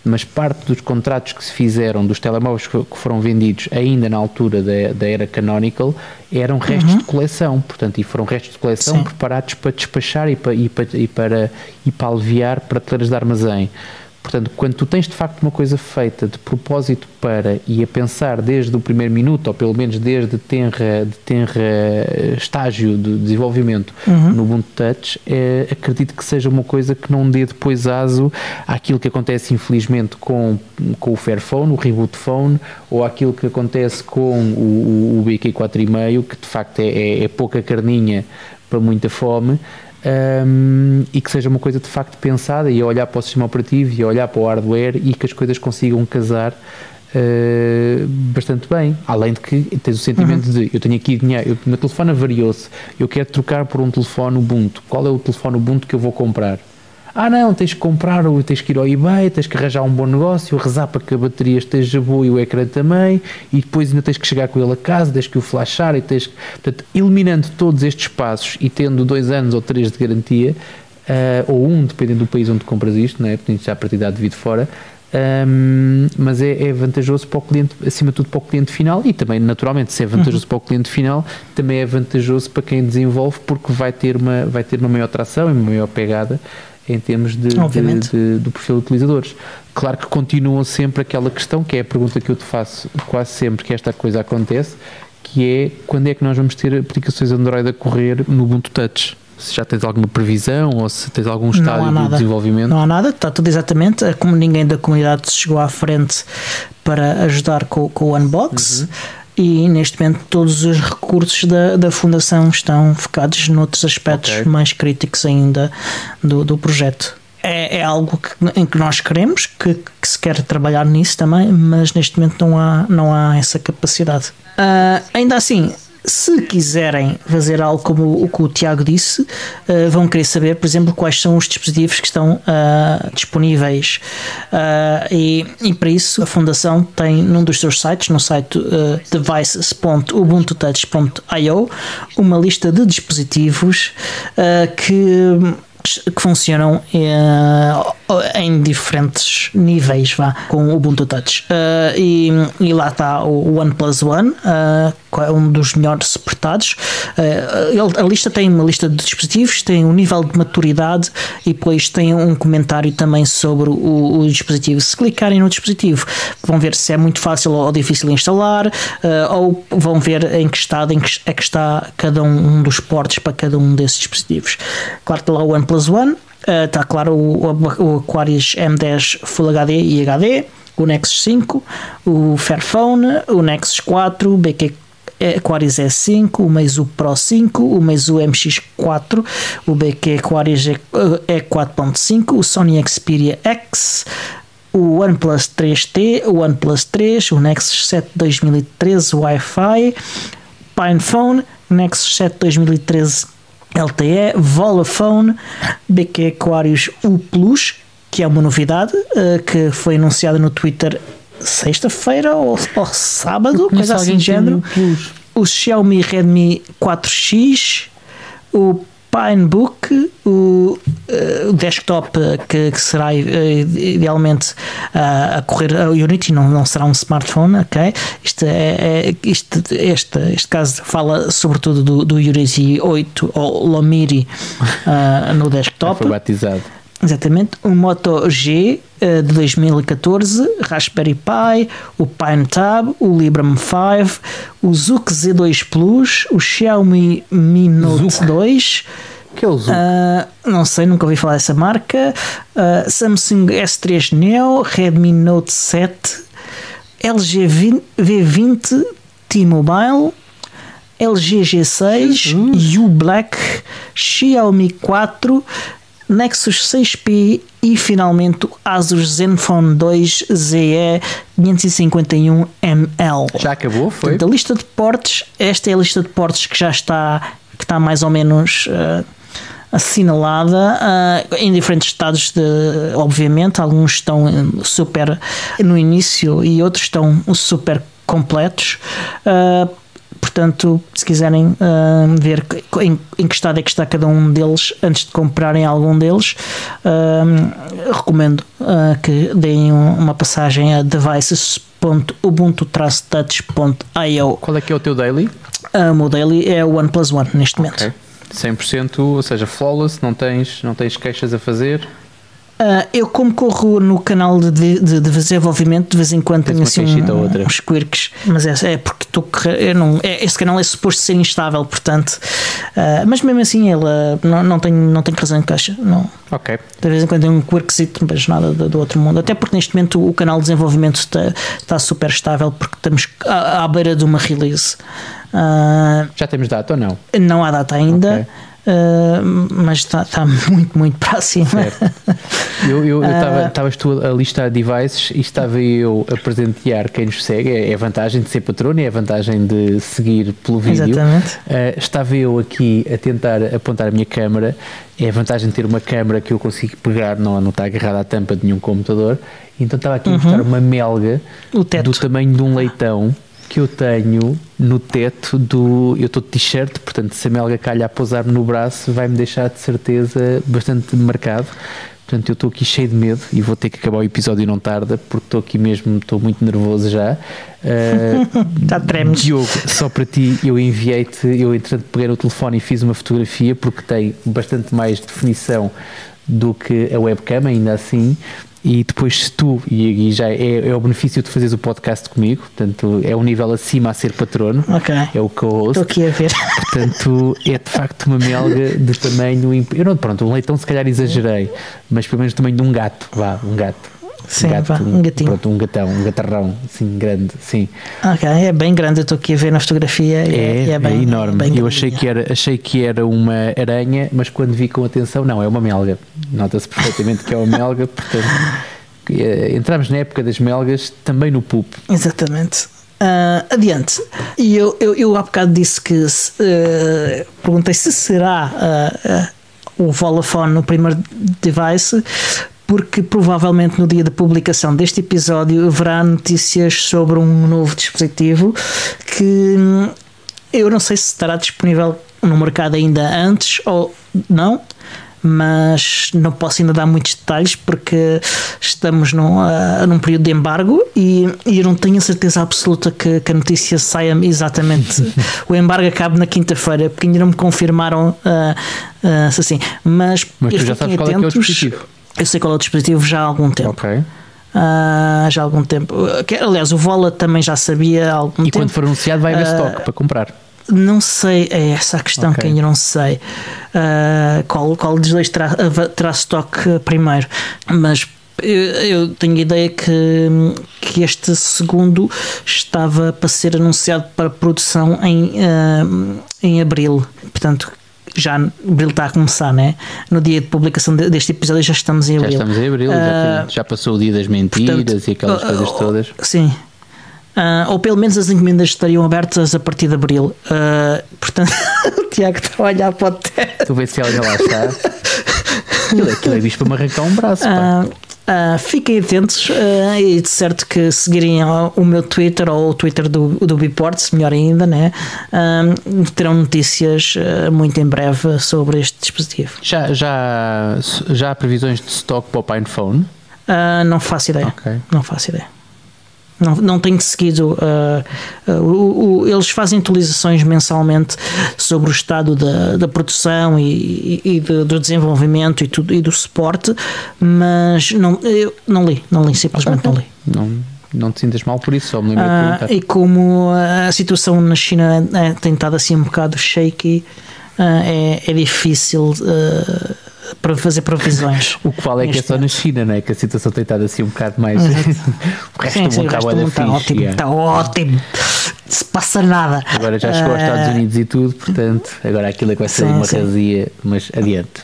mas parte dos contratos que se fizeram dos telemóveis que foram vendidos ainda na altura da era Canonical eram restos de coleção, portanto, e foram restos de coleção preparados para despachar e para aliviar prateleiras de armazém. Portanto, quando tu tens de facto uma coisa feita de propósito para, e a pensar desde o primeiro minuto, ou pelo menos desde tenra estágio de desenvolvimento no Ubuntu Touch, acredito que seja uma coisa que não dê depois aso àquilo que acontece infelizmente com o Fairphone, o Reboot Phone, ou àquilo que acontece com o BQ 4.5, que de facto é pouca carninha para muita fome. E que seja uma coisa de facto pensada e a olhar para o sistema operativo e a olhar para o hardware e que as coisas consigam casar bastante bem. Além de que tens o sentimento de eu tenho aqui dinheiro, o meu telefone avariou-se, eu quero trocar por um telefone Ubuntu. Qual é o telefone Ubuntu que eu vou comprar? Não, tens que comprar, tens que ir ao eBay, tens que arranjar um bom negócio, rezar para que a bateria esteja boa e o ecrã também, e depois ainda tens que chegar com ele a casa, tens que o flashar, e portanto, eliminando todos estes passos e tendo 2 anos ou 3 de garantia, ou dependendo do país onde compras isto, não é? Porque já a partir de vir de fora, mas é vantajoso para o cliente, acima de tudo para o cliente final, e também naturalmente se é vantajoso para o cliente final, também é vantajoso para quem desenvolve, porque vai ter uma maior tração e uma maior pegada em termos do perfil de utilizadores. Claro que continuam sempre aquela questão, que é a pergunta que eu te faço quase sempre que esta coisa acontece, que é: quando é que nós vamos ter aplicações Android a correr no Ubuntu Touch? Se já tens alguma previsão ou se tens algum estádio de desenvolvimento? Não há nada, está tudo exatamente como ninguém da comunidade se chegou à frente para ajudar com o unbox. E neste momento todos os recursos da Fundação estão focados noutros aspectos mais críticos ainda do projeto. É algo em que nós queremos, que se quer trabalhar nisso também, mas neste momento não há essa capacidade. Ainda assim, se quiserem fazer algo como o que o Tiago disse, vão querer saber, por exemplo, quais são os dispositivos que estão disponíveis, e para isso a Fundação tem num dos seus sites, no site devices.ubuntutouch.io, uma lista de dispositivos que funcionam em diferentes níveis, vá, com o Ubuntu Touch. E lá está o OnePlus One, um dos melhores suportados. A lista tem uma lista de dispositivos, tem um nível de maturidade e depois tem um comentário também sobre o dispositivo. Se clicarem no dispositivo, vão ver se é muito fácil ou difícil de instalar, ou vão ver em que estado é que está cada um dos ports para cada um desses dispositivos. Claro que lá o OnePlus One, está claro o Aquarius M10 Full HD e HD, o Nexus 5, o Fairphone, o Nexus 4, o BQ Aquarius S5, o Meizu Pro 5, o Meizu MX4, o BQ Aquarius E4.5, o Sony Xperia X, o OnePlus 3T, o OnePlus 3, o Nexus 7 2013 Wi-Fi, PinePhone, Nexus 7 2013 LTE, Volaphone, BQ Aquarius U Plus, que é uma novidade que foi anunciada no Twitter sexta-feira ou sábado, coisa assim de género. O Xiaomi Redmi 4X, o Pinebook, o desktop que será idealmente a correr a Unity, não será um smartphone, ok? Este caso fala sobretudo do Unity 8 ou Lomiri no desktop. Foi batizado. Exatamente, o Moto G de 2014, Raspberry Pi, o PineTab, o Librem 5, o Zook Z2 Plus, o Xiaomi Mi Note Zook. 2. Que é o Zook? Não sei, nunca ouvi falar dessa marca. Samsung S3 Neo, Redmi Note 7, LG V20 T-Mobile, LG G6, U-Black, Xiaomi 4, Nexus 6P e finalmente o Asus Zenfone 2 ZE 551ml. Já acabou, foi? Portanto, a lista de ports, esta é a lista de ports que já está mais ou menos assinalada em diferentes estados, obviamente, alguns estão super no início e outros estão super completos. Portanto, se quiserem ver em que estado é que está cada um deles antes de comprarem algum deles, recomendo que deem uma passagem a devices.ubuntu-touch.io. Qual é que é o teu daily? O meu daily é o OnePlus One neste momento. Okay. 100%, ou seja, flawless, não tens queixas a fazer? Eu, como corro no canal de desenvolvimento, de vez em quando tenho assim uns quirks, mas é porque estou a correr. Esse canal é suposto ser instável, portanto, mas mesmo assim ele não tem razão de queixa. Não. Ok. De vez em quando tem um quirkzito, mas nada do outro mundo. Até porque neste momento o canal de desenvolvimento está super estável, porque estamos à beira de uma release. Já temos data ou não? Não há data ainda. Okay. Mas está muito, muito próximo. Estavas tu a listar devices e estava eu a presentear quem nos segue. É a vantagem de ser patrono, é a vantagem de seguir pelo vídeo. Exatamente. Estava eu aqui a tentar apontar a minha câmara. É a vantagem de ter uma câmara que eu consigo pegar, não está agarrada à tampa de nenhum computador. Então estava aqui a mostrar uma melga do tamanho de um leitão que eu tenho no teto eu estou de t-shirt, portanto se a melga calha a pousar-me no braço vai-me deixar de certeza bastante marcado. Portanto eu estou aqui cheio de medo e vou ter que acabar o episódio não tarda, porque estou aqui mesmo, estou muito nervoso já. Já tremes. Diogo, só para ti, eu enviei-te, eu entretanto peguei no telefone e fiz uma fotografia porque tem bastante mais definição do que a webcam, ainda assim. E depois se tu, e já é o benefício de fazeres o podcast comigo, portanto é um nível acima a ser patrono, é o co-host. Estou aqui a ver. Portanto é de facto uma melga de tamanho, um leitão se calhar exagerei, mas pelo menos do tamanho de um gato, um gato. Sim, um gatinho. Pronto, um gatarrão, assim, grande, sim. Ok, é bem grande, eu estou aqui a ver na fotografia. É bem enorme. Bem eu achei que era uma aranha, mas quando vi com atenção, não, é uma melga. Nota-se perfeitamente que é uma melga, portanto, entramos na época das melgas, também no poop. Exatamente. Adiante. E eu há bocado disse que perguntei se será o Volaphone o primeiro device, porque provavelmente no dia da publicação deste episódio haverá notícias sobre um novo dispositivo que eu não sei se estará disponível no mercado ainda antes ou não, mas não posso ainda dar muitos detalhes porque estamos num período de embargo e eu não tenho a certeza absoluta que a notícia saia exatamente. O embargo acaba na quinta-feira, porque ainda não me confirmaram assim. Mas tu já sabes qual é que é o dispositivo? Eu sei qual é o dispositivo já há algum tempo. Ok. Já há algum tempo. Aliás, o Vola também já sabia há algum tempo. E quando for anunciado vai haver stock para comprar? Não sei, é essa a questão que ainda não sei. Qual dos dois terá stock primeiro, mas eu tenho a ideia que este segundo estava para ser anunciado para produção em abril, portanto já abril está a começar, né? No dia de publicação deste episódio já estamos em abril. Já estamos em abril, já passou o dia das mentiras, portanto, e aquelas coisas todas. Sim. Ou pelo menos as encomendas estariam abertas a partir de abril. Portanto, o Tiago está a olhar para o teto. Tu vês se ela já lá está. Aquilo é bicho para me arrancar um braço. Fiquem atentos e de certo que seguirem o meu Twitter ou o Twitter do Biports, melhor ainda, né? Terão notícias muito em breve sobre este dispositivo. Já há previsões de stock para o PinePhone? Não faço ideia. Okay. Não faço ideia. Não tenho seguido. Eles fazem atualizações mensalmente sobre o estado da produção e do desenvolvimento e do suporte, mas eu não li, simplesmente não li. Não te sintas mal por isso, só me lembro de perguntar. E como a situação na China tem estado assim um bocado shaky, é difícil para fazer previsões. O que vale é que é só na China, não é? Que a situação tem estado assim um bocado mais. O resto do mundo está ótimo. Está ótimo. Se passa nada. Agora já chegou aos Estados Unidos e tudo, portanto, agora aquilo é que vai ser uma razia, mas adiante.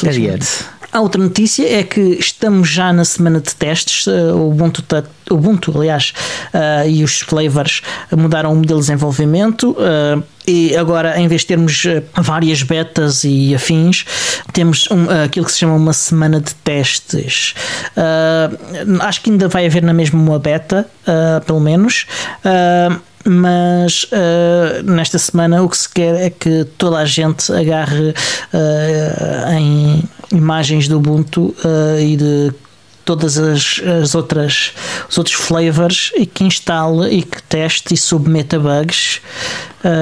Adiante. A outra notícia é que estamos já na semana de testes. O Ubuntu, aliás, e os flavors mudaram o modelo de desenvolvimento. E agora, em vez de termos várias betas e afins, temos aquilo que se chama uma semana de testes. Acho que ainda vai haver na mesma uma beta, pelo menos. Mas nesta semana o que se quer é que toda a gente agarre em imagens do Ubuntu e de todas os outros flavors e que instale e que teste e submeta bugs.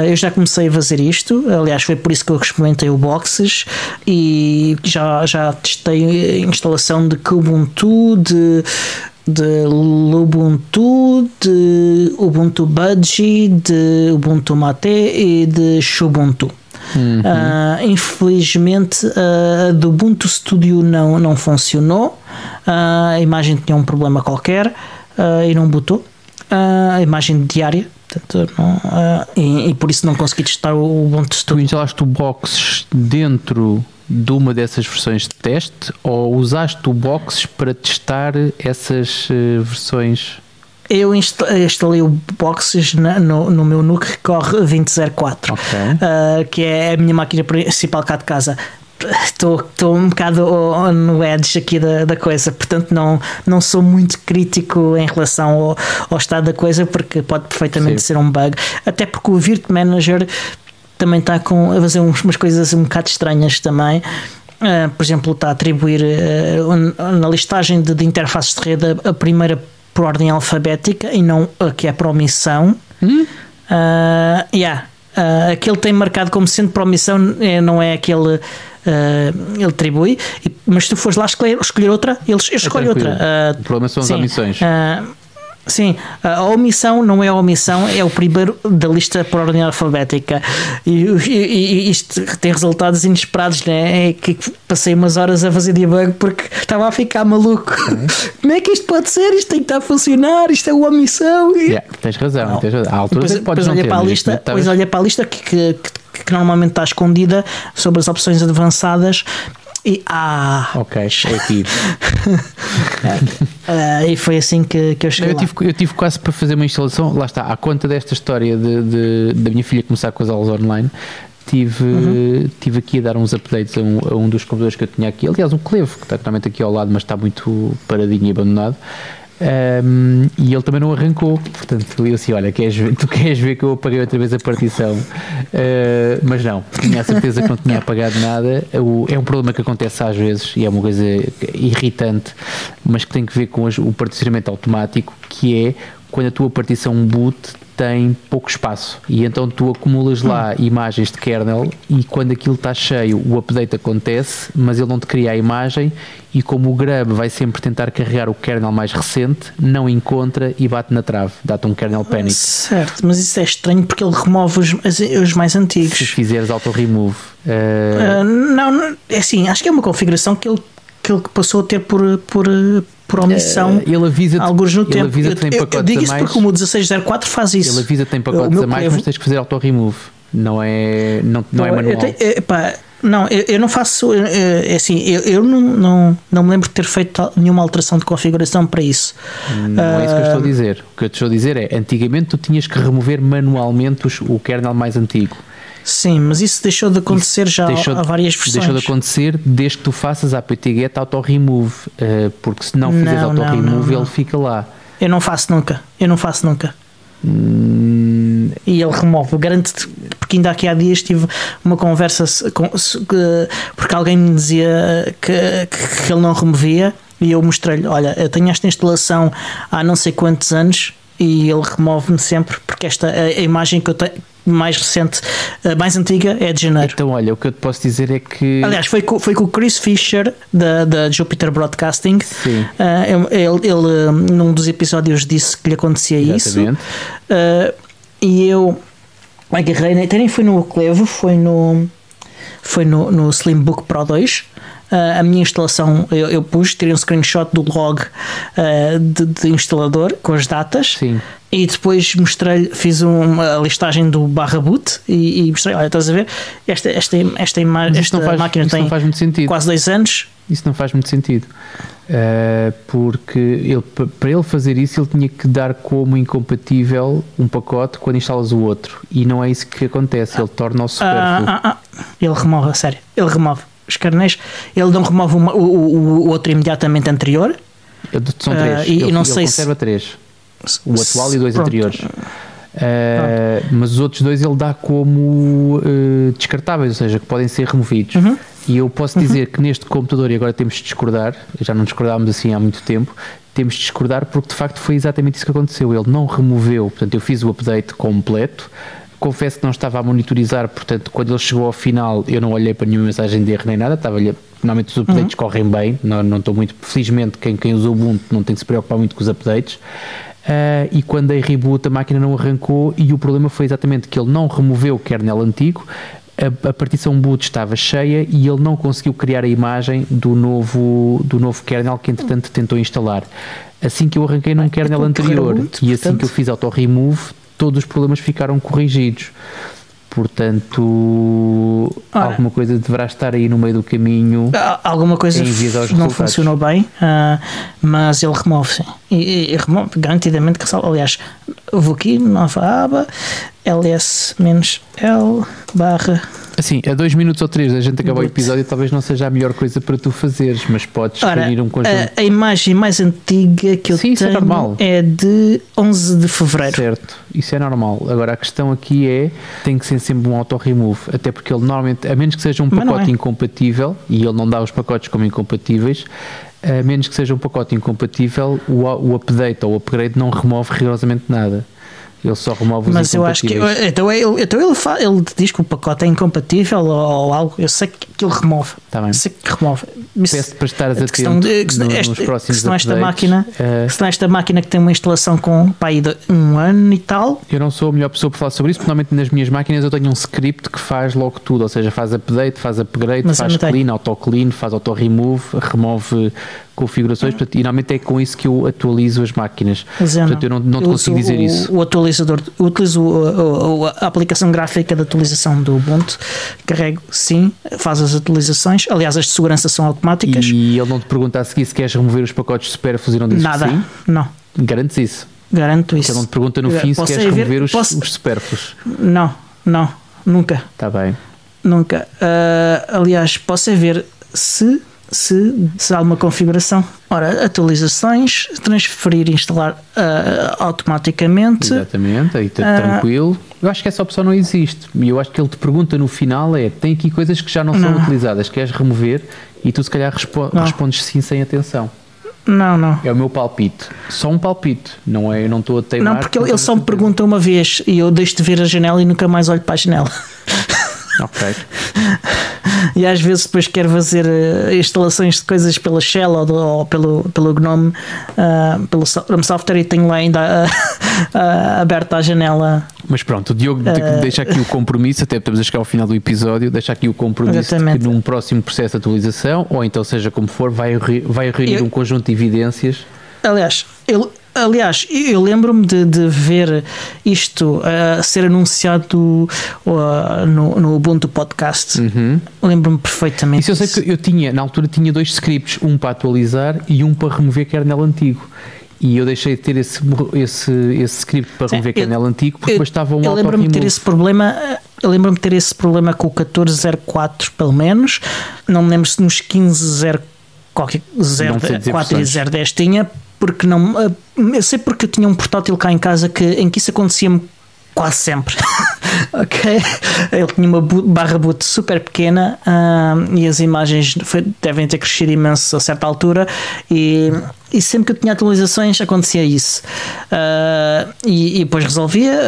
Eu já comecei a fazer isto, aliás foi por isso que eu experimentei o Boxes e já testei a instalação de Kubuntu, de Lubuntu, de Ubuntu Budgie, de Ubuntu Mate e de Xubuntu. Infelizmente a do Ubuntu Studio não funcionou. A imagem tinha um problema qualquer e não botou. A imagem diária, portanto, e por isso não consegui testar o Ubuntu Studio. Tu instalaste o Boxes dentro de uma dessas versões de teste ou usaste o Boxes para testar essas versões? Eu instalei o Boxes no meu NUC que corre 2004, que é a minha máquina principal cá de casa. Estou um bocado no edge aqui da coisa, portanto não sou muito crítico em relação ao estado da coisa, porque pode perfeitamente ser um bug, até porque o Virt Manager também está a fazer umas coisas um bocado estranhas também. Por exemplo, está a atribuir na listagem de interfaces de rede a primeira por ordem alfabética e não a que é por omissão. Aquele tem marcado como sendo por omissão, não é aquele. Ele atribui, mas se tu fores lá escolher outra, ele escolhe outra. O problema são as omissões. Sim, a omissão não é a omissão, é o primeiro da lista por ordem alfabética e isto tem resultados inesperados, né? É que passei umas horas a fazer debug porque estava a ficar maluco. Como é que isto pode ser? Isto tem que estar a funcionar, isto é uma omissão. Tens razão. Há alturas que podes olha para a lista, depois olha para a lista que normalmente está escondida sobre as opções avançadas. E ok, é aqui. E foi assim que eu cheguei. Eu tive quase para fazer uma instalação. Lá está, à conta desta história da minha filha começar com as aulas online, tive aqui a dar uns updates a um dos computadores que eu tinha aqui. Aliás, o Clevo, que está realmente aqui ao lado, mas está muito paradinho e abandonado. E ele também não arrancou. Portanto, eu assim, olha, tu queres ver que eu apaguei outra vez a partição? Mas não, tinha a certeza que não tinha apagado nada. É um problema que acontece às vezes e é uma coisa irritante, mas que tem que ver com o particionamento automático, que é quando a tua partição boot tem pouco espaço e então tu acumulas lá imagens de kernel e quando aquilo está cheio o update acontece, mas ele não te cria a imagem e como o Grub vai sempre tentar carregar o kernel mais recente, não encontra e bate na trave, dá-te um kernel panic. Certo, mas isso é estranho porque ele remove os mais antigos. Se fizeres auto-remove. Não, é assim, acho que é uma configuração que ele passou a ter por omissão. Ele avisa-te, alguns no tempo. Avisa que tem pacotes eu digo isso a mais, porque o 1604 faz isso. Ele avisa que tem pacotes a mais, mas tens que fazer auto-remove. Não é manual. Eu não faço. É assim, eu não me lembro de ter feito nenhuma alteração de configuração para isso. Não é isso que eu estou a dizer. O que eu te estou a dizer é: antigamente tu tinhas que remover manualmente o kernel mais antigo. Sim, mas isso deixou de acontecer há várias versões. Deixou de acontecer desde que tu faças a apt-get auto-remove, porque se não fizeres auto-remove ele fica lá. Eu não faço nunca. E ele remove, garanto-te, porque ainda aqui há dias tive uma conversa porque alguém me dizia que ele não removia e eu mostrei-lhe, olha, eu tenho esta instalação há não sei quantos anos e ele remove-me sempre porque a imagem que eu tenho mais recente, mais antiga é de janeiro. Então olha, o que eu te posso dizer é que aliás foi com o Chris Fisher da Jupiter Broadcasting. Sim. Ele num dos episódios disse que lhe acontecia exatamente. Isso e eu agarrei, até nem foi no Clevo, foi no Slimbook Pro 2. A minha instalação eu tirei um screenshot do log de instalador com as datas. Sim. E depois fiz uma listagem do /boot e mostrei, olha, estás a ver, esta máquina tem quase 2 anos. Isso não faz muito sentido, porque para ele fazer isso ele tinha que dar como incompatível um pacote quando instalas o outro e não é isso que acontece, ele torna-o supérfluo. Ele remove, a sério, ele remove os kernels, ele não remove o outro imediatamente anterior. São 3, e não sei conserva 3. O atual e 2 anteriores. Mas os outros 2 ele dá como descartáveis, ou seja, que podem ser removidos. E eu posso dizer que neste computador, e agora temos de discordar, já não discordámos assim há muito tempo, temos de discordar porque de facto foi exatamente isso que aconteceu. Ele não removeu, portanto eu fiz o update completo, confesso que não estava a monitorizar, portanto quando ele chegou ao final eu não olhei para nenhuma mensagem de erro nem nada, normalmente os updates correm bem, não estou muito, felizmente quem usa o Ubuntu não tem que se preocupar muito com os updates. E quando dei reboot a máquina não arrancou e o problema foi exatamente que ele não removeu o kernel antigo, a partição boot estava cheia e ele não conseguiu criar a imagem do novo kernel que entretanto tentou instalar. Assim que eu arranquei num kernel anterior e assim que eu fiz auto-remove, todos os problemas ficaram corrigidos. Portanto, alguma coisa deverá estar aí no meio do caminho. Alguma coisa não funcionou bem, mas ele remove, sim. E remove, garantidamente que salva. Aliás, eu vou aqui, nova aba, ls-l / assim, a 2 minutos ou 3 a gente acabou o episódio, talvez não seja a melhor coisa para tu fazeres, mas podes reunir um conjunto. A imagem mais antiga que eu tenho é de 11 de fevereiro. Certo, isso é normal. Agora a questão aqui tem que ser sempre um auto-remove, até porque ele normalmente, a menos que seja um pacote incompatível, e ele não dá os pacotes como incompatíveis, a menos que seja um pacote incompatível, o update ou o upgrade não remove rigorosamente nada. Ele só remove os mas eu acho que então ele diz que o pacote é incompatível ou algo, eu sei que ele remove. Tá bem. Sei que remove. Peço para estares atento nos próximos updates. Esta máquina que tem uma instalação com aí de 1 ano e tal. Eu não sou a melhor pessoa para falar sobre isso, porque normalmente nas minhas máquinas eu tenho um script que faz logo tudo, ou seja, faz update, faz upgrade, mas faz clean, auto-clean, faz auto-remove, remove configurações, portanto, e normalmente é com isso que eu atualizo as máquinas. Portanto, eu não te consigo dizer isso. O atualizador, eu utilizo a aplicação gráfica de atualização do Ubuntu, carrego, sim, faz as atualizações, aliás as de segurança são automáticas. E ele não te pergunta a seguir se queres remover os pacotes de superfluos e não dizes nada, sim? Não. Garantes isso? Garanto isso. Ele não te pergunta no fim se queres remover os supérfluos? Não, nunca. Está bem. Nunca. Aliás, posso ver se se há uma configuração. Ora, atualizações, transferir e instalar automaticamente. Exatamente, aí está tranquilo. Eu acho que essa opção não existe. E eu acho que ele te pergunta no final tem aqui coisas que já não são utilizadas, queres remover? E tu se calhar respondes sim sem atenção. Não. É o meu palpite. Só um palpite. Não é, eu não estou a teimar. Não, porque ele só me pergunta uma vez e eu deixo de ver a janela e nunca mais olho para a janela. Ok. E às vezes depois quero fazer instalações de coisas pela Shell ou pelo GNOME, pelo software, e tenho lá ainda aberta a janela. Mas pronto, o Diogo deixa aqui o compromisso, até estamos a chegar ao final do episódio, deixa aqui o compromisso de que num próximo processo de atualização, ou então seja como for, vai reunir um conjunto de evidências. Aliás, eu lembro-me de ver isto ser anunciado no Ubuntu Podcast. Lembro-me perfeitamente. Isso eu sei que na altura tinha 2 scripts, um para atualizar e um para remover kernel antigo. E eu deixei de ter esse script para remover kernel antigo porque bastava um auto-remove. Eu lembro-me de ter esse problema com o 14.04, pelo menos. Não me lembro se nos 15.04 e 0.10 tinha. Porque não, eu sei porque eu tinha um portátil cá em casa em que isso acontecia-me quase sempre. Ok? Ele tinha uma barra boot super pequena e as imagens devem ter crescido imenso a certa altura e sempre que eu tinha atualizações acontecia isso. E depois resolvia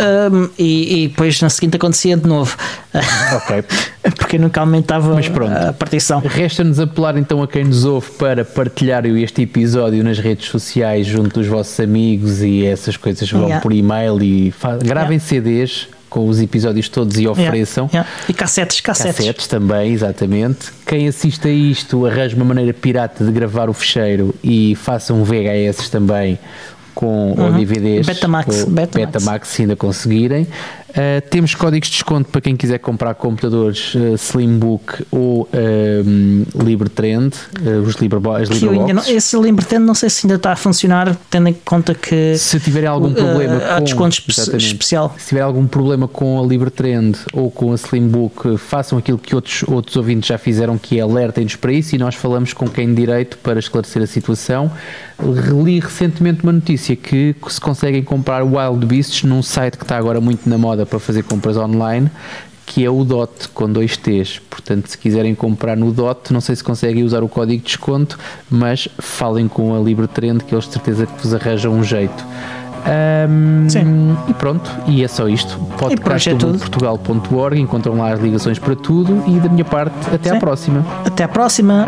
e depois na seguinte acontecia de novo. Ok. Porque nunca aumentava a partição. Resta-nos apelar então a quem nos ouve para partilhar este episódio nas redes sociais junto dos vossos amigos e essas coisas vão por e-mail e gravem CDs com os episódios todos e ofereçam. E cassetes também, exatamente. Quem assiste a isto arranja uma maneira pirata de gravar o fecheiro e façam VHS também ou DVDs Betamax se ainda conseguirem. Temos códigos de desconto para quem quiser comprar computadores Slimbook ou LibreTrend, as LibreBox. Esse LibreTrend não sei se ainda está a funcionar, tendo em conta que se tiverem algum problema há desconto especial. Se tiver algum problema com a LibreTrend ou com a Slimbook, façam aquilo que outros ouvintes já fizeram, que é alertem-nos para isso, e nós falamos com quem de direito para esclarecer a situação. Li recentemente uma notícia que se conseguem comprar Wild Beasts num site que está agora muito na moda para fazer compras online, que é o DOT, com 2 T's. Portanto, se quiserem comprar no DOT, não sei se conseguem usar o código de desconto, mas falem com a LibreTrend, que eles de certeza que vos arranjam um jeito. E pronto, e é só isto. Podcast.portugal.org, encontram lá as ligações para tudo, e da minha parte, até à próxima. Até à próxima.